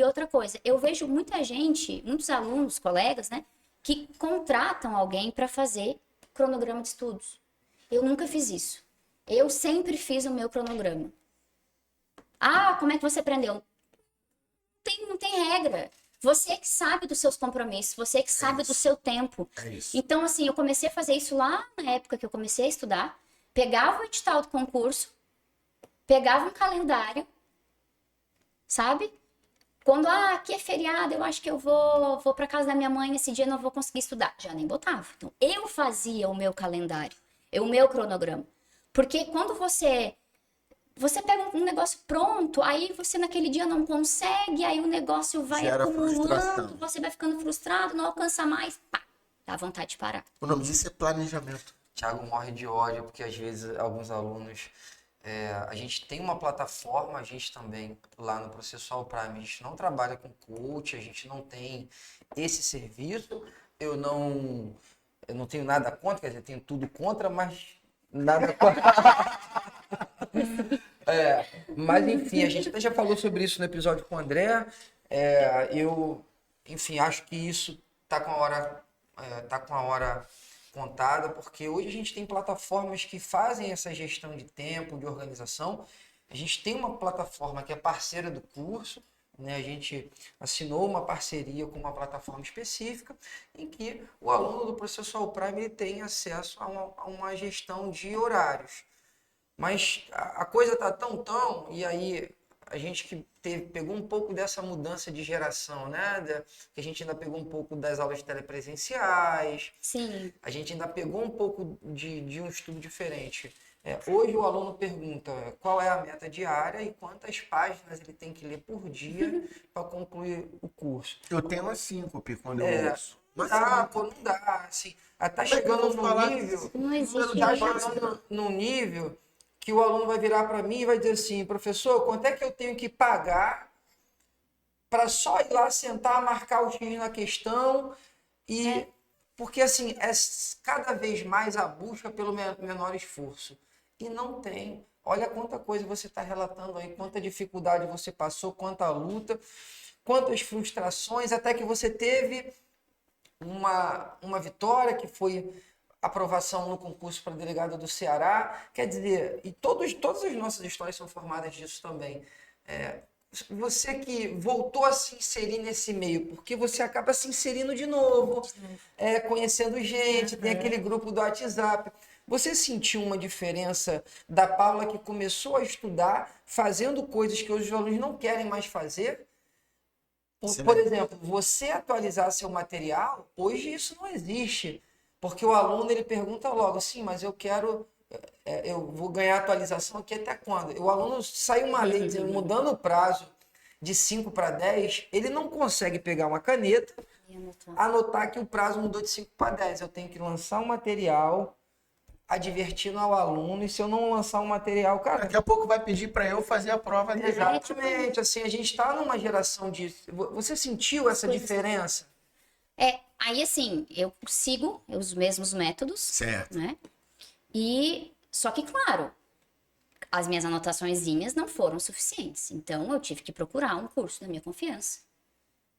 outra coisa, eu vejo muita gente, muitos alunos, colegas, né, que contratam alguém para fazer cronograma de estudos. Eu nunca fiz isso. Eu sempre fiz o meu cronograma. Ah, como é que você aprendeu? Não tem regra. Você que sabe dos seus compromissos, você que sabe do seu tempo. É isso. Então, assim, eu comecei a fazer isso lá na época que eu comecei a estudar, pegava o edital do concurso, pegava um calendário, sabe? Quando, aqui é feriado, eu acho que eu vou para casa da minha mãe, esse dia eu não vou conseguir estudar. Já nem botava. Então, eu fazia o meu calendário, o meu cronograma. Porque quando você pega um negócio pronto, aí você naquele dia não consegue, aí o negócio vai acumulando, você vai ficando frustrado, não alcança mais, pá, dá vontade de parar. O nome disso é planejamento. Thiago morre de ódio, porque às vezes alguns alunos... a gente tem uma plataforma, a gente também, lá no Processual Prime, a gente não trabalha com coach, a gente não tem esse serviço, eu não tenho nada contra, quer dizer, tenho tudo contra, mas nada contra. Mas enfim, a gente até já falou sobre isso no episódio com o André, eu, enfim, acho que isso tá com a hora contada, porque hoje a gente tem plataformas que fazem essa gestão de tempo, de organização, A gente tem uma plataforma que é parceira do curso, né? A gente assinou uma parceria com uma plataforma específica em que o aluno do Processual Prime ele tem acesso a uma gestão de horários. Mas a coisa tá tão, e aí a gente que pegou um pouco dessa mudança de geração, né? Que a gente ainda pegou um pouco das aulas telepresenciais, Sim. a gente ainda pegou um pouco de um estudo diferente. Hoje o aluno pergunta qual é a meta diária e quantas páginas ele tem que ler por dia para concluir o curso. Eu tenho umas 5, quando eu ouço. Não dá, pô, não dá. Assim, tá chegando num nível. Não existe Tá isso. chegando num nível que o aluno vai virar para mim e vai dizer assim, professor, quanto é que eu tenho que pagar para só ir lá sentar, marcar o X na questão e... Porque, assim, é cada vez mais a busca pelo menor esforço. E não tem. Olha quanta coisa você está relatando aí, quanta dificuldade você passou, quanta luta, quantas frustrações, até que você teve uma vitória, que foi aprovação no concurso para delegado do Ceará. Quer dizer, e todas as nossas histórias são formadas disso também. Você que voltou a se inserir nesse meio, porque você acaba se inserindo de novo, conhecendo gente, tem aquele grupo do WhatsApp. Você sentiu uma diferença da Paula que começou a estudar, fazendo coisas que os alunos não querem mais fazer? Por exemplo, você atualizar seu material, hoje isso não existe. Porque o aluno ele pergunta logo, sim, mas eu vou ganhar atualização aqui até quando? O aluno sai uma lei dizendo, mudando o prazo de 5 para 10, ele não consegue pegar uma caneta, anotar que o prazo mudou de 5 para 10. Eu tenho que lançar um material advertindo ao aluno, e se eu não lançar um material, cara... Daqui a pouco vai pedir para eu fazer a prova dele. Exatamente, assim, a gente está numa geração de... Você sentiu essa diferença? Aí assim, eu sigo os mesmos métodos, Certo. né? E só que, claro, as minhas anotaçõezinhas não foram suficientes. Então, eu tive que procurar um curso da minha confiança,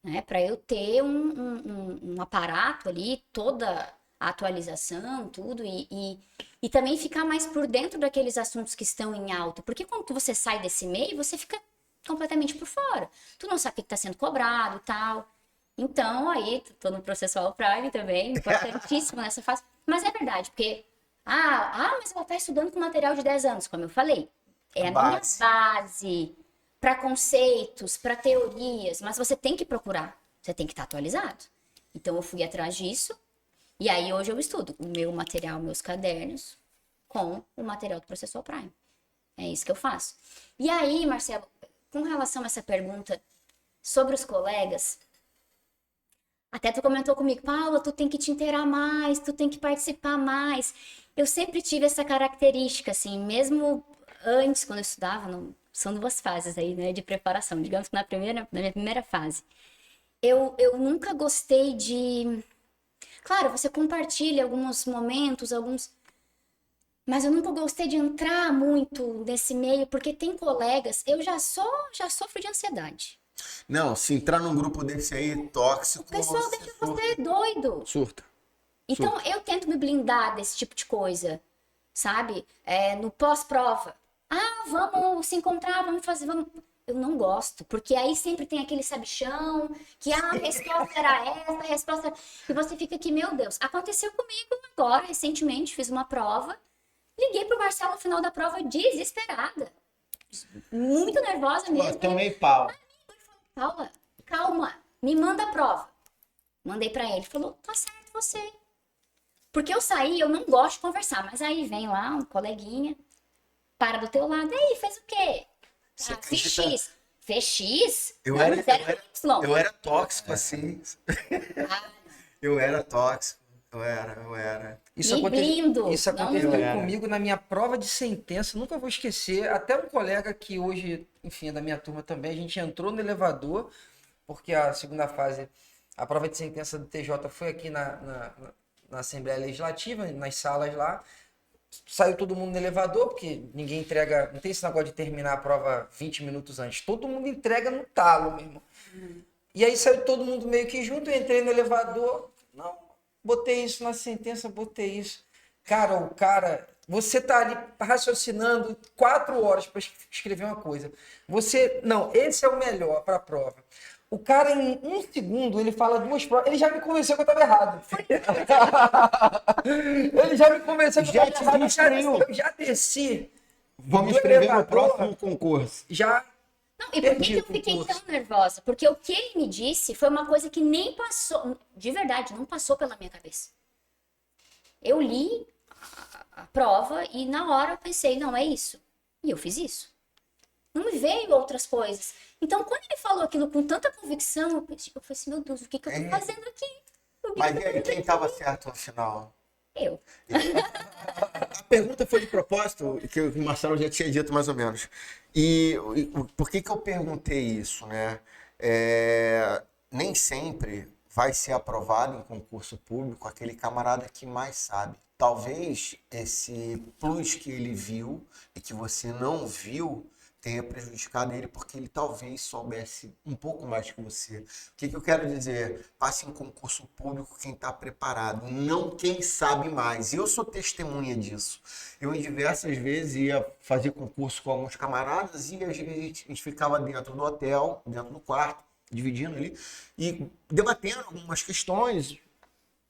né? Para eu ter um aparato ali, toda a atualização, tudo, e também ficar mais por dentro daqueles assuntos que estão em alta. Porque quando você sai desse meio, você fica completamente por fora. Tu não sabe o que está sendo cobrado e tal. Então, aí, tô no Processual Prime também, importantíssimo nessa fase. Mas é verdade, porque... mas ela tá estudando com material de 10 anos, como eu falei. É a minha base para conceitos, para teorias, mas você tem que procurar, você tem que estar atualizado. Então, eu fui atrás disso, e aí hoje eu estudo o meu material, meus cadernos, com o material do Processual Prime. É isso que eu faço. E aí, Marcelo, com relação a essa pergunta sobre os colegas... Até tu comentou comigo, Paula, tu tem que te inteirar mais, tu tem que participar mais. Eu sempre tive essa característica, assim, mesmo antes, quando eu estudava, são 2 fases aí, né, de preparação. Digamos que na minha primeira fase, eu nunca gostei de... Claro, você compartilha alguns momentos, mas eu nunca gostei de entrar muito nesse meio, porque tem colegas, eu já sofro de ansiedade. Não, se entrar num grupo desse aí, tóxico... O pessoal deixa você doido. Surta. Então, eu tento me blindar desse tipo de coisa, sabe? No pós-prova. Vamos se encontrar, vamos fazer... Eu não gosto, porque aí sempre tem aquele sabichão, que a resposta era essa, a resposta... E você fica aqui, meu Deus. Aconteceu comigo agora, recentemente, fiz uma prova, liguei pro Marcelo no final da prova desesperada. Muito nervosa mesmo. Tomei pau. Paula, calma, me manda a prova. Mandei pra ele, falou, tá certo você. Porque eu saí, eu não gosto de conversar, mas aí vem lá um coleguinha, para do teu lado, e aí, fez o quê? Fiz X. Fez X? Eu Não, era Y. Eu era tóxico, assim. Eu era tóxico. Eu era. Isso aconteceu comigo na minha prova de sentença, nunca vou esquecer. Até um colega que hoje, enfim, é da minha turma também, a gente entrou no elevador, porque a segunda fase, a prova de sentença do TJ foi aqui na Assembleia Legislativa, nas salas lá. Saiu todo mundo no elevador, porque ninguém entrega, não tem esse negócio de terminar a prova 20 minutos antes. Todo mundo entrega no talo mesmo. E aí saiu todo mundo meio que junto, eu entrei no elevador, não, botei isso na sentença, botei isso. Cara, o cara Você tá ali raciocinando 4 horas para escrever uma coisa. Não, esse é o melhor para a prova. O cara, em 1 segundo, ele fala 2 provas. Ele já me convenceu que eu estava errado. Ele já me convenceu que eu estava errado. Eu já desci. Vamos escrever no próximo concurso. Já. Não, e por que eu fiquei tão nervosa? Porque o que ele me disse foi uma coisa que nem passou, de verdade, não passou pela minha cabeça. Eu li a prova e na hora eu pensei, não, é isso. E eu fiz isso. Não me veio outras coisas. Então, quando ele falou aquilo com tanta convicção, eu falei assim, meu Deus, o que eu tô fazendo aqui? Mas e aí, quem estava certo no final? Eu. A pergunta foi de propósito, que o Marcelo já tinha dito mais ou menos. E por que eu perguntei isso, né? Nem sempre vai ser aprovado em concurso público aquele camarada que mais sabe. Talvez esse plus que ele viu e que você não viu tenha prejudicado ele porque ele talvez soubesse um pouco mais que você. O que eu quero dizer? Passe em concurso público quem está preparado, não quem sabe mais. Eu sou testemunha disso. Eu, em diversas vezes, ia fazer concurso com alguns camaradas e às vezes a gente ficava dentro do hotel, dentro do quarto, dividindo ali, e debatendo algumas questões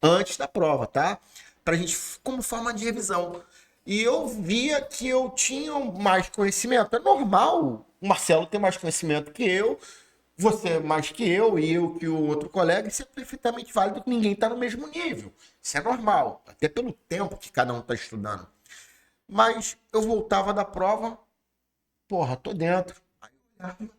antes da prova, tá? Pra gente, como forma de revisão. E eu via que eu tinha mais conhecimento. É normal o Marcelo ter mais conhecimento que eu, você mais que eu e eu que o outro colega. Isso é perfeitamente válido, que ninguém está no mesmo nível. Isso é normal, até pelo tempo que cada um está estudando. Mas eu voltava da prova, porra, tô dentro. Aí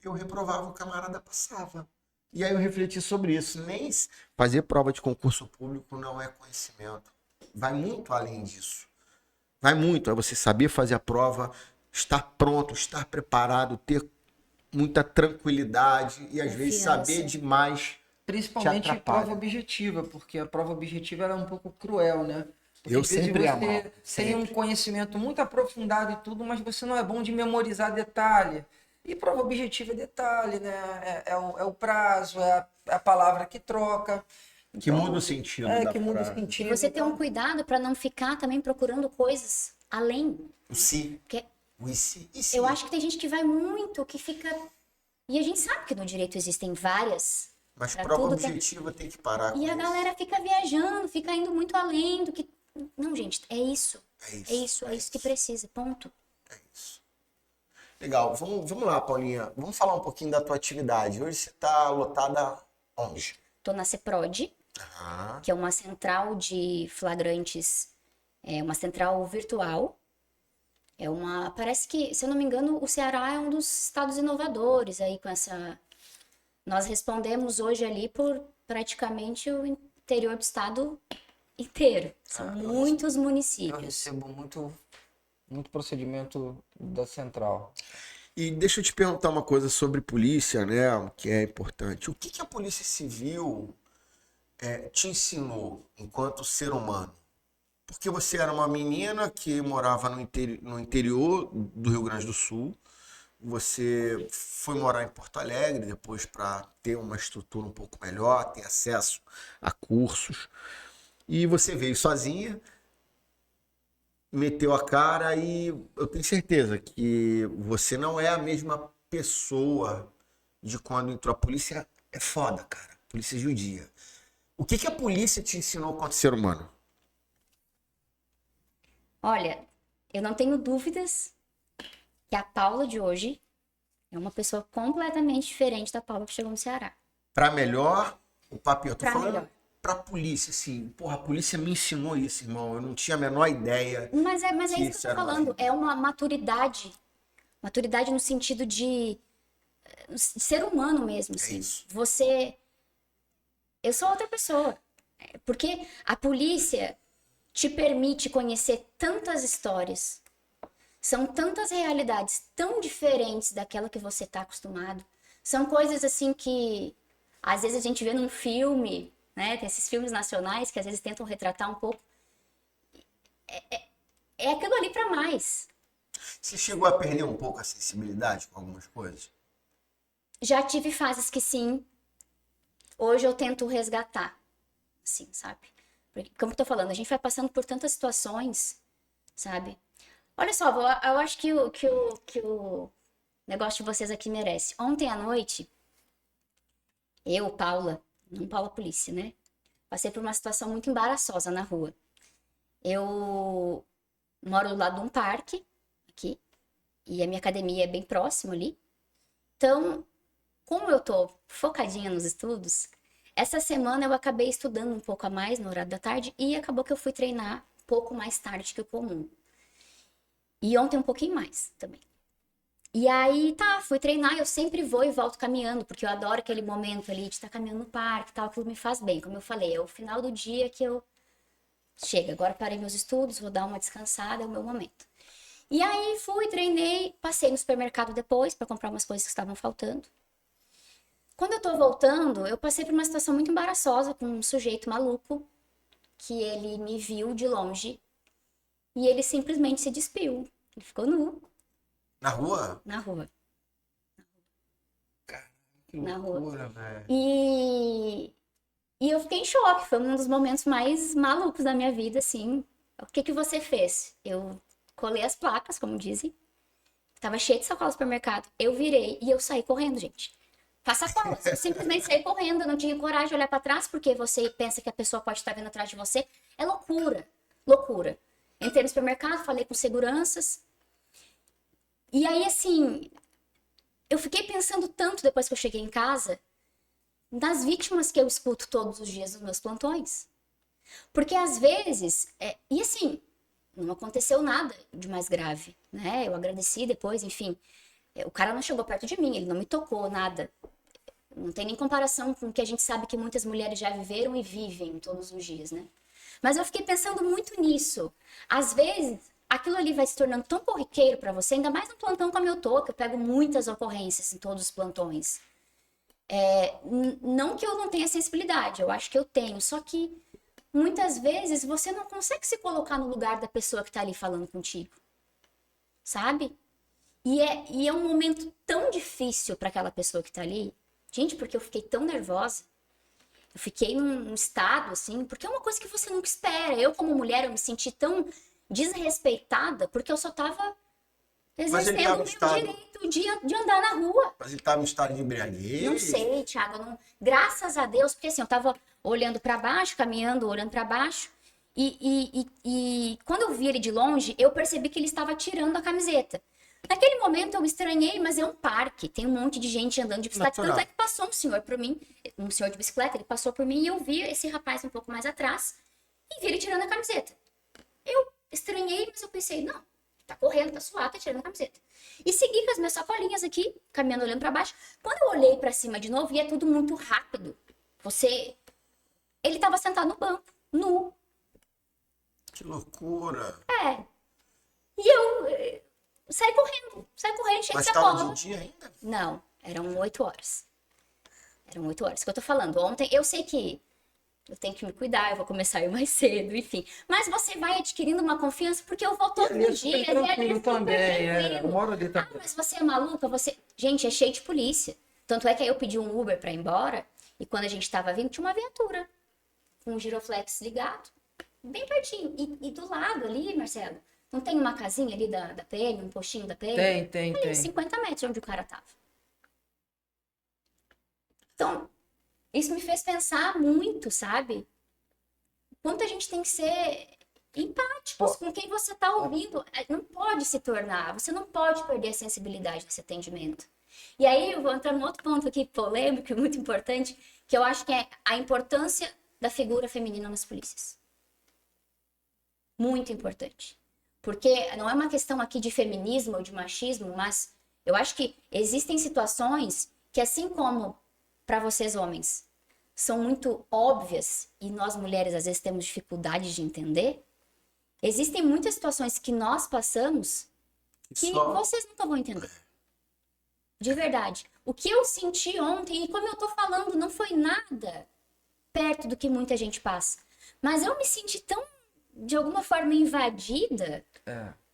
eu reprovava, o camarada passava. E aí eu refleti sobre isso. Nem fazer prova de concurso público não é conhecimento. Vai muito além disso. Vai muito. É você saber fazer a prova, estar pronto, estar preparado, ter muita tranquilidade e às vezes saber demais. Principalmente a prova objetiva, porque a prova objetiva ela é um pouco cruel, né? Porque Eu sempre amo. Você tem um conhecimento muito aprofundado e tudo, mas você não é bom de memorizar detalhe. E prova objetiva é detalhe, né? É o prazo, é a palavra que troca. Que muda o sentido da que muda o frase. sentido. Você ter um cuidado para não ficar também procurando coisas além. O se. Porque O e se. E se. eu acho que tem gente que vai muito, que fica... E a gente sabe que no direito existem várias. Mas pra prova tudo que- objetiva tem que parar com E a isso. galera fica viajando, fica indo muito além do que... Não, gente, é isso. É isso. É isso, é isso que precisa, ponto. É isso. Legal. Vamos lá, Paulinha. Vamos falar um pouquinho da tua atividade. Hoje você está lotada onde? Tô na CEPROD, que é uma central de flagrantes, é uma central virtual. Parece que, se eu não me engano, o Ceará é um dos estados inovadores aí com essa... Nós respondemos hoje ali por praticamente o interior do estado inteiro. São muitos Eu municípios. recebo muito procedimento da central. E deixa eu te perguntar uma coisa sobre polícia, né? Que é importante. O que a Polícia Civil te ensinou enquanto ser humano? Porque você era uma menina que morava no interior do Rio Grande do Sul. Você foi morar em Porto Alegre depois para ter uma estrutura um pouco melhor, ter acesso a cursos. E você veio sozinha, meteu a cara e eu tenho certeza que você não é a mesma pessoa de quando entrou. A polícia é foda, cara. A polícia é judia. O que a polícia te ensinou quanto ser humano? Olha, eu não tenho dúvidas que a Paula de hoje é uma pessoa completamente diferente da Paula que chegou no Ceará. Pra melhor, o papel. Eu tô Pra falando melhor. pra polícia, assim. Porra, a polícia me ensinou isso, irmão. Eu não tinha a menor ideia. Mas é que isso que isso eu era tô uma falando. vida. É uma maturidade. Maturidade no sentido de ser humano mesmo, assim. isso. Eu sou outra pessoa. Porque a polícia te permite conhecer tantas histórias. São tantas realidades tão diferentes daquela que você está acostumado. São coisas assim que às vezes a gente vê num filme, né? Tem esses filmes nacionais que às vezes tentam retratar um pouco. É aquilo ali para mais. Você chegou a perder um pouco a sensibilidade com algumas coisas? Já tive fases que sim. Hoje eu tento resgatar. Assim, sabe? Porque, como eu tô falando, a gente vai passando por tantas situações sabe? Olha só, eu acho que o negócio de vocês aqui merece. Ontem à noite, eu, Paula, não Paula Polícia, né? Passei por uma situação muito embaraçosa na rua. Eu moro do lado de um parque, aqui, e a minha academia é bem próximo ali. Então, como eu tô focadinha nos estudos, essa semana eu acabei estudando um pouco a mais no horário da tarde e acabou que eu fui treinar um pouco mais tarde que o comum. E ontem um pouquinho mais também. E aí, fui treinar, eu sempre vou e volto caminhando, porque eu adoro aquele momento ali de estar caminhando no parque e tal, aquilo me faz bem. Como eu falei, é o final do dia que eu... Chega, agora parei meus estudos, vou dar uma descansada, é o meu momento. E aí, fui, treinei, passei no supermercado depois para comprar umas coisas que estavam faltando. Quando eu tô voltando, eu passei por uma situação muito embaraçosa com um sujeito maluco, que ele me viu de longe e ele simplesmente se despiu. Ele ficou nu. Na rua? Na rua. Que Na rua. loucura, velho. E eu fiquei em choque. Foi um dos momentos mais malucos da minha vida, assim. O que que você fez? Eu colei as placas, como dizem. Tava cheio de sacola no supermercado. Eu virei e eu saí correndo, gente. Faça sacolas. Eu simplesmente saí correndo. Eu não tinha coragem de olhar pra trás, porque você pensa que a pessoa pode estar vindo atrás de você. É loucura. Loucura. Entrei no supermercado, falei com seguranças. E aí, assim, eu fiquei pensando tanto depois que eu cheguei em casa das vítimas que eu escuto todos os dias nos meus plantões. Porque às vezes, e assim, não aconteceu nada de mais grave, né? Eu agradeci depois, enfim. O cara não chegou perto de mim, ele não me tocou, nada. Não tem nem comparação com o que a gente sabe que muitas mulheres já viveram e vivem todos os dias, né? Mas eu fiquei pensando muito nisso. Às vezes, aquilo ali vai se tornando tão corriqueiro pra você, ainda mais no plantão como eu tô, que eu pego muitas ocorrências em todos os plantões. Não que eu não tenha sensibilidade, eu acho que eu tenho, só que muitas vezes você não consegue se colocar no lugar da pessoa que tá ali falando contigo, sabe? E é um momento tão difícil pra aquela pessoa que tá ali, gente, porque eu fiquei tão nervosa, eu fiquei num estado assim, porque é uma coisa que você nunca espera. Eu, como mulher, eu me senti tão desrespeitada, porque eu só tava exercendo o meu direito de andar na rua. Mas ele tava em estado de embriaguez? Não sei, Thiago, graças a Deus, porque assim, eu tava olhando pra baixo, caminhando, olhando pra baixo, e quando eu vi ele de longe, eu percebi que ele estava tirando a camiseta. Naquele momento eu me estranhei, mas é um parque, tem um monte de gente andando de bicicleta. Natural. Tanto é que passou um senhor por mim, um senhor de bicicleta, ele passou por mim e eu vi esse rapaz um pouco mais atrás e vi ele tirando a camiseta. Eu estranhei, mas eu pensei, não, tá correndo, tá suado, tá tirando a camiseta. E segui com as minhas sacolinhas aqui, caminhando, olhando pra baixo. Quando eu olhei pra cima de novo, e é tudo muito rápido. Ele tava sentado no banco, nu. Que loucura. E eu saí correndo, cheio Mas de tava sacola. de dia ainda? Não, eram 8 horas. Eram 8 horas. Que eu tô falando, ontem eu sei que eu tenho que me cuidar, eu vou começar a ir mais cedo, enfim. Mas você vai adquirindo uma confiança, porque eu vou todos os dias. E ali é super também, eu tranquilo. moro ali também. Mas você é maluca, Gente, é cheio de polícia. Tanto é que aí eu pedi um Uber pra ir embora, e quando a gente tava vindo, tinha uma viatura com um giroflex ligado, bem pertinho. E do lado ali, Marcelo, não tem uma casinha ali da PM, um postinho da PM? Tem. 50 metros onde o cara tava. Então, isso me fez pensar muito, sabe? Quanto a gente tem que ser empáticos com quem você tá ouvindo. Não pode se tornar, você não pode perder a sensibilidade nesse atendimento. E aí eu vou entrar num outro ponto aqui polêmico e muito importante, que eu acho que é a importância da figura feminina nas polícias. Muito importante. Porque não é uma questão aqui de feminismo ou de machismo, mas eu acho que existem situações que, assim como para vocês homens, são muito óbvias e nós mulheres às vezes temos dificuldade de entender, existem muitas situações que nós passamos que vocês nunca vão entender. De verdade. O que eu senti ontem, e como eu tô falando, não foi nada perto do que muita gente passa. Mas eu me senti tão, de alguma forma, invadida,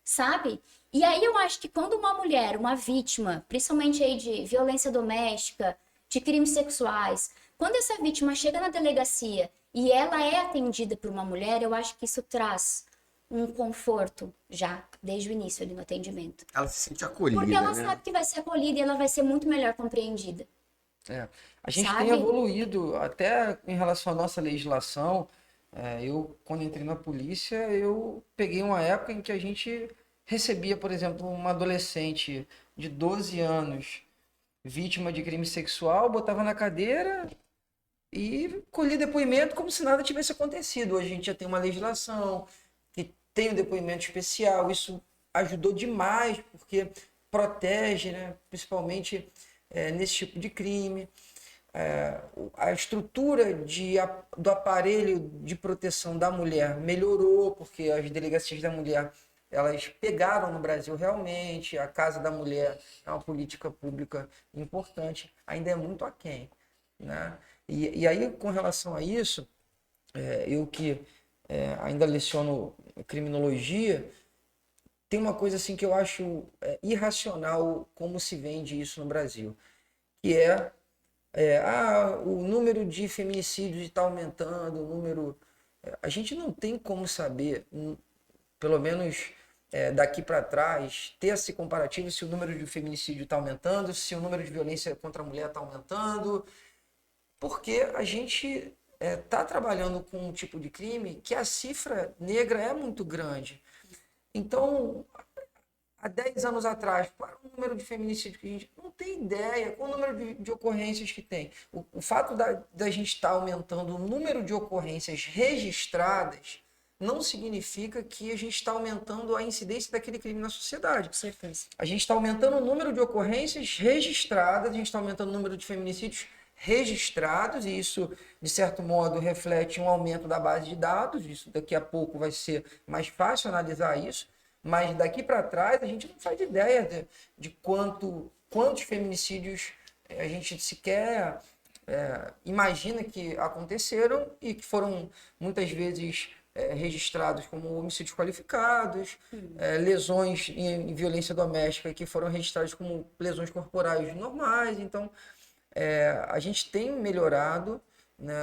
sabe? E aí eu acho que quando uma mulher, uma vítima, principalmente aí de violência doméstica, de crimes sexuais, quando essa vítima chega na delegacia e ela é atendida por uma mulher, eu acho que isso traz um conforto já, desde o início ali no atendimento. Ela se sente acolhida, Porque ela né? sabe que vai ser acolhida e ela vai ser muito melhor compreendida. A gente Sabe? tem evoluído até em relação à nossa legislação. Eu, quando entrei na polícia, eu peguei uma época em que a gente recebia, por exemplo, uma adolescente de 12 anos, vítima de crime sexual, botava na cadeira e colhia depoimento como se nada tivesse acontecido. Hoje a gente já tem uma legislação que tem um depoimento especial. Isso ajudou demais, porque protege, né? Principalmente nesse tipo de crime. A estrutura do aparelho de proteção da mulher melhorou, porque as delegacias da mulher elas pegaram no Brasil realmente. A Casa da Mulher é uma política pública importante, ainda é muito aquém, né? E aí, com relação a isso, eu que ainda leciono criminologia, tem uma coisa assim que eu acho irracional como se vende isso no Brasil, que o número de feminicídios está aumentando, a gente não tem como saber, pelo menos daqui para trás, ter esse comparativo se o número de feminicídio está aumentando, se o número de violência contra a mulher está aumentando, porque a gente está trabalhando com um tipo de crime que a cifra negra é muito grande. Então, há 10 anos atrás, qual era o número de feminicídios que a gente não tem ideia, qual o número de ocorrências que tem. O fato da gente estar aumentando o número de ocorrências registradas não significa que a gente está aumentando a incidência daquele crime na sociedade. Com certeza. A gente está aumentando o número de ocorrências registradas, a gente está aumentando o número de feminicídios registrados, e isso, de certo modo, reflete um aumento da base de dados. Isso daqui a pouco vai ser mais fácil analisar isso. Mas daqui para trás a gente não faz ideia de quantos feminicídios a gente sequer imagina que aconteceram e que foram muitas vezes registrados como homicídios qualificados, lesões em violência doméstica que foram registradas como lesões corporais normais. Então, a gente tem melhorado, né,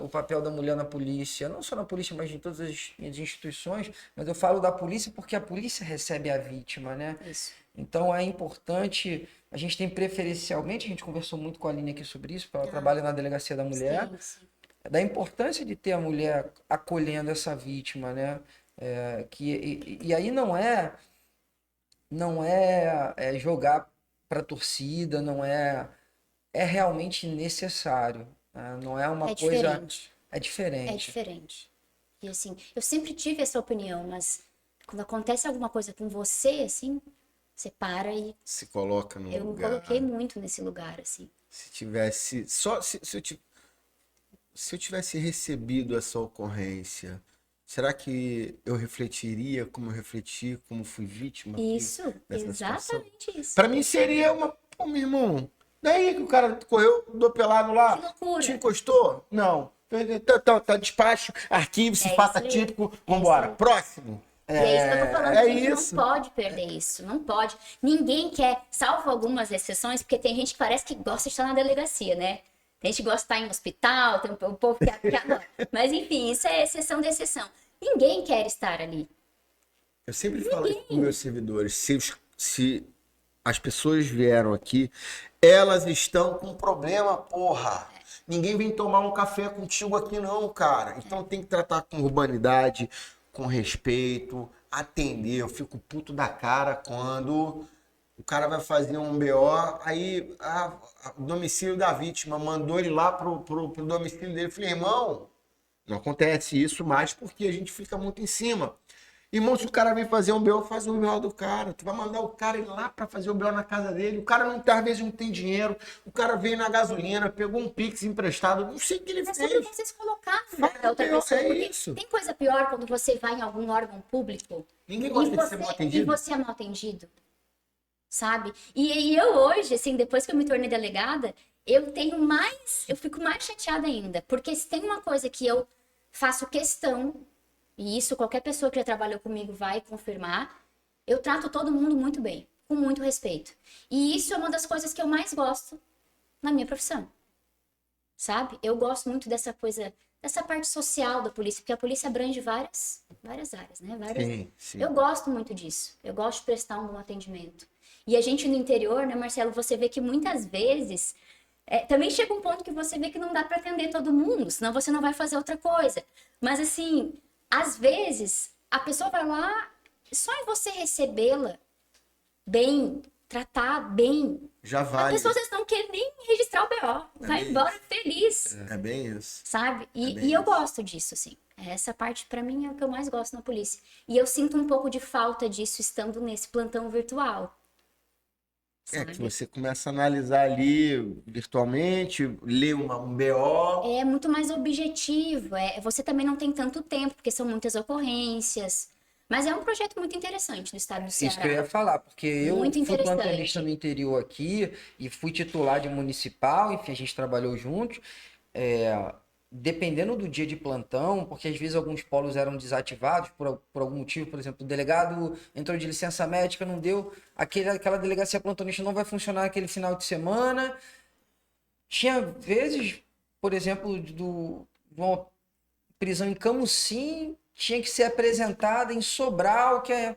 o papel da mulher na polícia, não só na polícia, mas em todas as instituições. Mas eu falo da polícia porque a polícia recebe a vítima, né? Isso. Então é importante, a gente tem preferencialmente, a gente conversou muito com a Aline aqui sobre isso, porque ela trabalha na Delegacia da Mulher, Sim. da importância de ter a mulher acolhendo essa vítima, né? E aí não é jogar para a torcida, não é realmente necessário. Não é uma coisa. Diferente. É diferente. É diferente. E assim, eu sempre tive essa opinião, mas quando acontece alguma coisa com você, assim, você para e. Se coloca no Eu me lugar. coloquei muito nesse lugar, assim. Se tivesse. Se eu tivesse recebido essa ocorrência, será que eu refletiria como eu refleti, como fui vítima Isso, dessa situação? exatamente isso. Pra mim seria uma. Pô, meu irmão, daí que o cara correu do pelado lá, Que loucura. te encostou? Não. Tá despacho, arquivo, se faça isso aí. típico, vambora. isso aí. Próximo. E é isso que eu tô falando, É a gente isso. não pode perder isso, não pode. Ninguém quer, salvo algumas exceções, porque tem gente que parece que gosta de estar na delegacia, né? Tem gente que gosta de estar em hospital, tem um povo que adora. Mas enfim, isso é exceção de exceção. Ninguém quer estar ali. Eu sempre falo isso para meus servidores. Se as pessoas vieram aqui, elas estão com problema, porra. Ninguém vem tomar um café contigo aqui não, cara. Então tem que tratar com urbanidade, com respeito, atender. Eu fico puto da cara quando o cara vai fazer um BO, aí o domicílio da vítima mandou ele lá pro domicílio dele. Eu falei, irmão, não acontece isso mais porque a gente fica muito em cima. Irmão, se o cara vem fazer um BO, faz o BO do cara. Tu vai mandar o cara ir lá pra fazer o BO na casa dele. O cara não, às vezes não tem dinheiro. O cara veio na gasolina, pegou um Pix emprestado. Não sei o que ele É sobre fez. você se colocar no lugar da outra Fala, pessoa. é Porque isso. tem coisa pior quando você vai em algum órgão público Ninguém gosta de ser mal e atendido. você é mal atendido. Sabe? E eu hoje, assim, depois que eu me tornei delegada, eu fico mais chateada ainda. Porque se tem uma coisa que eu faço questão, e isso qualquer pessoa que já trabalhou comigo vai confirmar, eu trato todo mundo muito bem, com muito respeito. E isso é uma das coisas que eu mais gosto na minha profissão. sabe? Eu gosto muito dessa coisa, dessa parte social da polícia, porque a polícia abrange várias áreas, né? Sim. Eu gosto muito disso. Eu gosto de prestar um bom atendimento. E a gente no interior, né, Marcelo, você vê que muitas vezes também chega um ponto que você vê que não dá para atender todo mundo, senão você não vai fazer outra coisa. Mas assim, às vezes a pessoa vai lá, só em você recebê-la bem, tratar bem, Já a vale. pessoa às vezes não quer nem registrar o BO, vai bem embora feliz, É bem isso. sabe? bem E eu isso. gosto disso, assim. Essa parte pra mim é o que eu mais gosto na polícia. E eu sinto um pouco de falta disso estando nesse plantão virtual. Que Sabe? você começa a analisar ali virtualmente, ler um BO. É muito mais objetivo. Você também não tem tanto tempo, porque são muitas ocorrências. Mas é um projeto muito interessante do estado do Isso que eu ia Ceará. falar, porque eu Muito fui interessante. plantonista no interior aqui e fui titular de municipal, enfim, a gente trabalhou juntos. Dependendo do dia de plantão, porque às vezes alguns polos eram desativados por algum motivo, por exemplo, o delegado entrou de licença médica, não deu, aquela delegacia plantonista não vai funcionar aquele final de semana. Tinha vezes, por exemplo, de uma prisão em Camusim, tinha que ser apresentada em Sobral, que é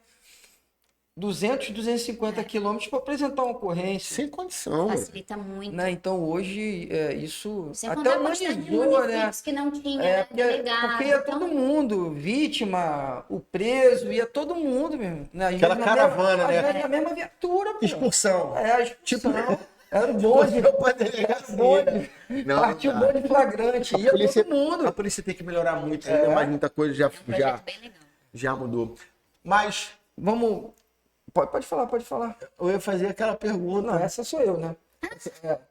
250 quilômetros para apresentar uma ocorrência. Sem condição. Facilita muito. Né? Então hoje isso Sem até contar a quantidade de humanizou, né? municípios que não tinha Porque delegado. ia Então, todo mundo, vítima, o preso, ia todo mundo mesmo. Né? Às Aquela vezes na caravana, mesma, né? Às vezes na mesma viatura, pô. Excursão. A excursão. Era o bonde. Pra delegacia. Não, Partiu o não dá. bonde flagrante. Ia todo mundo. A polícia tem que melhorar muito ainda, mas muita coisa é um projeto bem legal. já mudou. Mas Vamos. Pode falar. eu ia fazer aquela pergunta. Não, essa sou eu, né?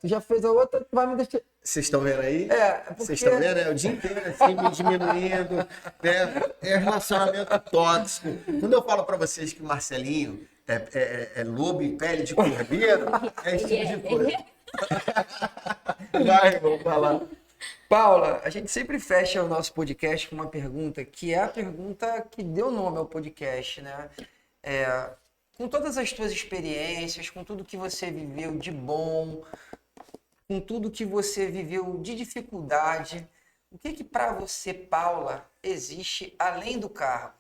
Tu já fez a outra, tu vai me deixar. Vocês estão vendo aí? Porque... Vocês estão vendo? O dia inteiro assim, me diminuindo. Né? É relacionamento tóxico. Quando eu falo pra vocês que o Marcelinho é lobo em pele de cordeiro, é esse tipo de coisa. Vai, vamos falar. Paula, a gente sempre fecha o nosso podcast com uma pergunta, que é a pergunta que deu nome ao podcast, né? Com todas as tuas experiências, com tudo que você viveu de bom, com tudo que você viveu de dificuldade, o que para você, Paula, existe além do cargo?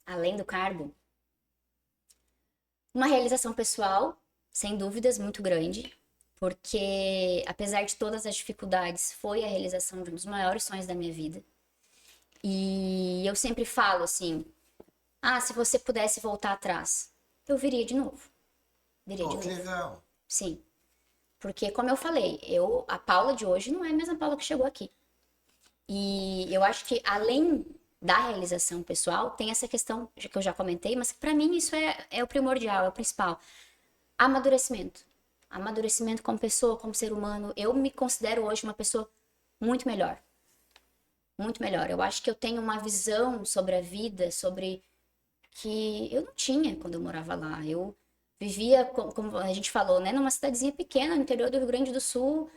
Além do cargo, uma realização pessoal, sem dúvidas, muito grande, porque apesar de todas as dificuldades, foi a realização de um dos maiores sonhos da minha vida. E eu sempre falo assim, se você pudesse voltar atrás, eu viria de novo. Viria de Que novo. legal. Sim. Porque, como eu falei, a Paula de hoje não é a mesma Paula que chegou aqui. E eu acho que, além da realização pessoal, tem essa questão que eu já comentei, mas para mim isso é o primordial, é o principal. Amadurecimento. Amadurecimento como pessoa, como ser humano. Eu me considero hoje uma pessoa muito melhor. Muito melhor. Eu acho que eu tenho uma visão sobre a vida, sobre que eu não tinha quando eu morava lá. Eu vivia, como a gente falou, né, numa cidadezinha pequena, no interior do Rio Grande do Sul.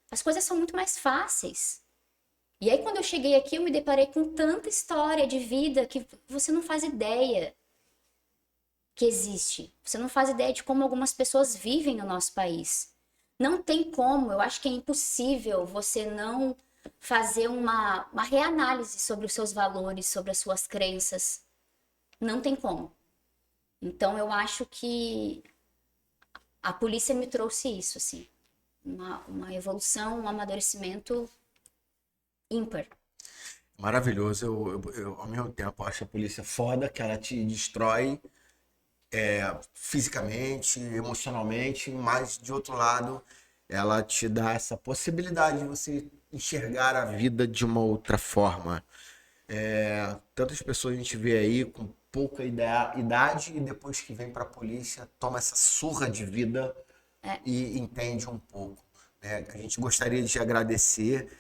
As coisas são muito mais fáceis. E aí, quando eu cheguei aqui, eu me deparei com tanta história de vida que você não faz ideia que existe. Você não faz ideia de como algumas pessoas vivem no nosso país. Não tem como, eu acho que é impossível você não fazer uma reanálise sobre os seus valores, sobre as suas crenças. Não tem como. Então, eu acho que a polícia me trouxe isso, assim. Uma evolução, um amadurecimento ímpar. Maravilhoso. Eu, ao mesmo tempo, acho a polícia foda, que ela te destrói fisicamente, emocionalmente, mas, de outro lado, ela te dá essa possibilidade de você enxergar a vida de uma outra forma. Tantas pessoas a gente vê aí com pouca idade e depois que vem para a polícia toma essa surra de vida e entende um pouco. A gente gostaria de te agradecer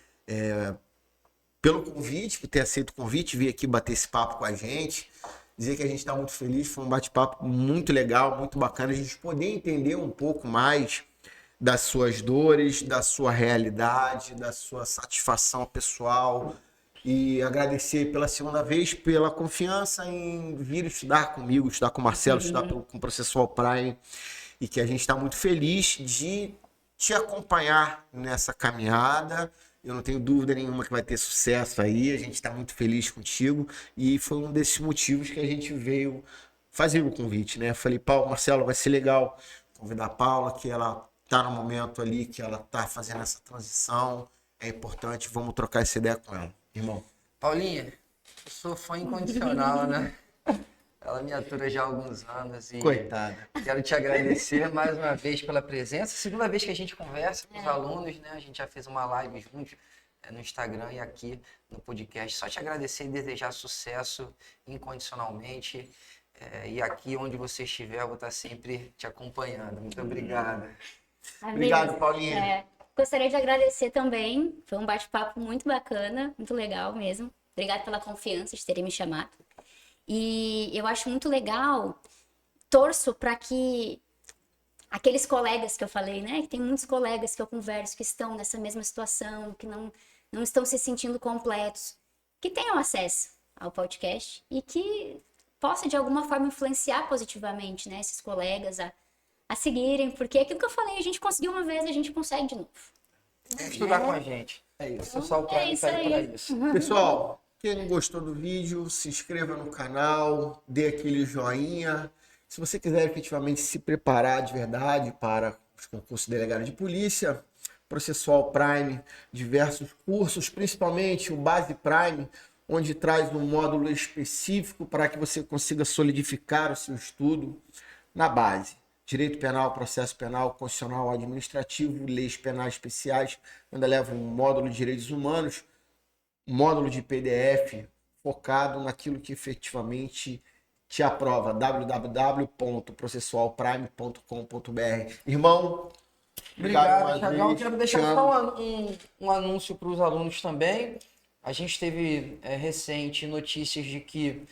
pelo convite, por ter aceito o convite, vir aqui bater esse papo com a gente, dizer que a gente está muito feliz, foi um bate-papo muito legal, muito bacana, a gente poder entender um pouco mais das suas dores, da sua realidade, da sua satisfação pessoal. E agradecer pela segunda vez pela confiança em vir estudar comigo, estudar com o Marcelo, estudar com o Processual Prime. E que a gente está muito feliz de te acompanhar nessa caminhada. Eu não tenho dúvida nenhuma que vai ter sucesso aí. A gente está muito feliz contigo. E foi um desses motivos que a gente veio fazer o convite, né? Falei, Paulo, Marcelo, vai ser legal convidar a Paula, que ela tá no momento ali, que ela tá fazendo essa transição. É importante, vamos trocar essa ideia com ela. Irmão. Paulinha, eu sou fã incondicional, né? Ela me atura já há alguns anos e Coitada. quero te agradecer mais uma vez pela presença. Segunda vez que a gente conversa com os alunos, né? A gente já fez uma live juntos no Instagram e aqui no podcast. Só te agradecer e desejar sucesso incondicionalmente. E aqui onde você estiver, eu vou estar sempre te acompanhando. Muito obrigado. Obrigado, Paulinha. Gostaria de agradecer também. Foi um bate-papo muito bacana, muito legal mesmo. Obrigada pela confiança de terem me chamado. E eu acho muito legal, torço para que aqueles colegas que eu falei, né? Que tem muitos colegas que eu converso que estão nessa mesma situação, que não estão se sentindo completos, que tenham acesso ao podcast e que possa de alguma forma influenciar positivamente, né? Esses colegas a seguirem, porque aquilo que eu falei, a gente conseguiu uma vez, a gente consegue de novo. Vamos estudar com a gente. É isso. Só o Prime isso pede aí. para isso. Pessoal, quem não gostou do vídeo, se inscreva no canal, dê aquele joinha. Se você quiser efetivamente se preparar de verdade para os concursos de delegado de polícia, Processual Prime, diversos cursos, principalmente o Base Prime, onde traz um módulo específico para que você consiga solidificar o seu estudo na base. Direito penal, processo penal, constitucional, administrativo, leis penais especiais, ainda leva um módulo de direitos humanos, módulo de PDF focado naquilo que efetivamente te aprova. www.processualprime.com.br. Irmão, Obrigado, Thiagão. Quero deixar Te só um anúncio para os alunos também. A gente teve recente notícias de que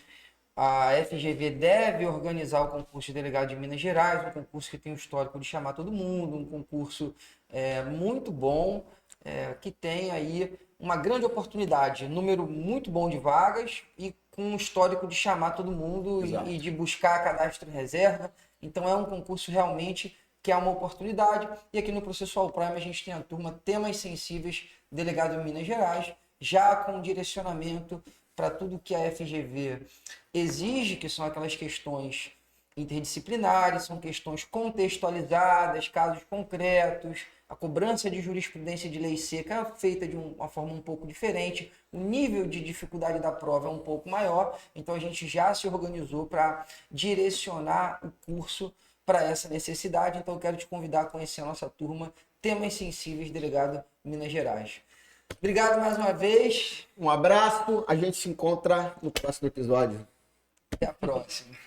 a FGV deve organizar o concurso de delegado de Minas Gerais, um concurso que tem o histórico de chamar todo mundo, um concurso muito bom, que tem aí uma grande oportunidade, número muito bom de vagas e com um histórico de chamar todo mundo e de buscar cadastro reserva. Então é um concurso realmente que é uma oportunidade. E aqui no Processual Prime a gente tem a turma Temas Sensíveis, delegado em Minas Gerais, já com direcionamento para tudo que a FGV exige, que são aquelas questões interdisciplinares, são questões contextualizadas, casos concretos, a cobrança de jurisprudência de lei seca é feita de uma forma um pouco diferente, o nível de dificuldade da prova é um pouco maior, então a gente já se organizou para direcionar o curso para essa necessidade, então eu quero te convidar a conhecer a nossa turma Temas Sensíveis, delegado Minas Gerais. Obrigado mais uma vez. Um abraço, a gente se encontra no próximo episódio. Até a próxima.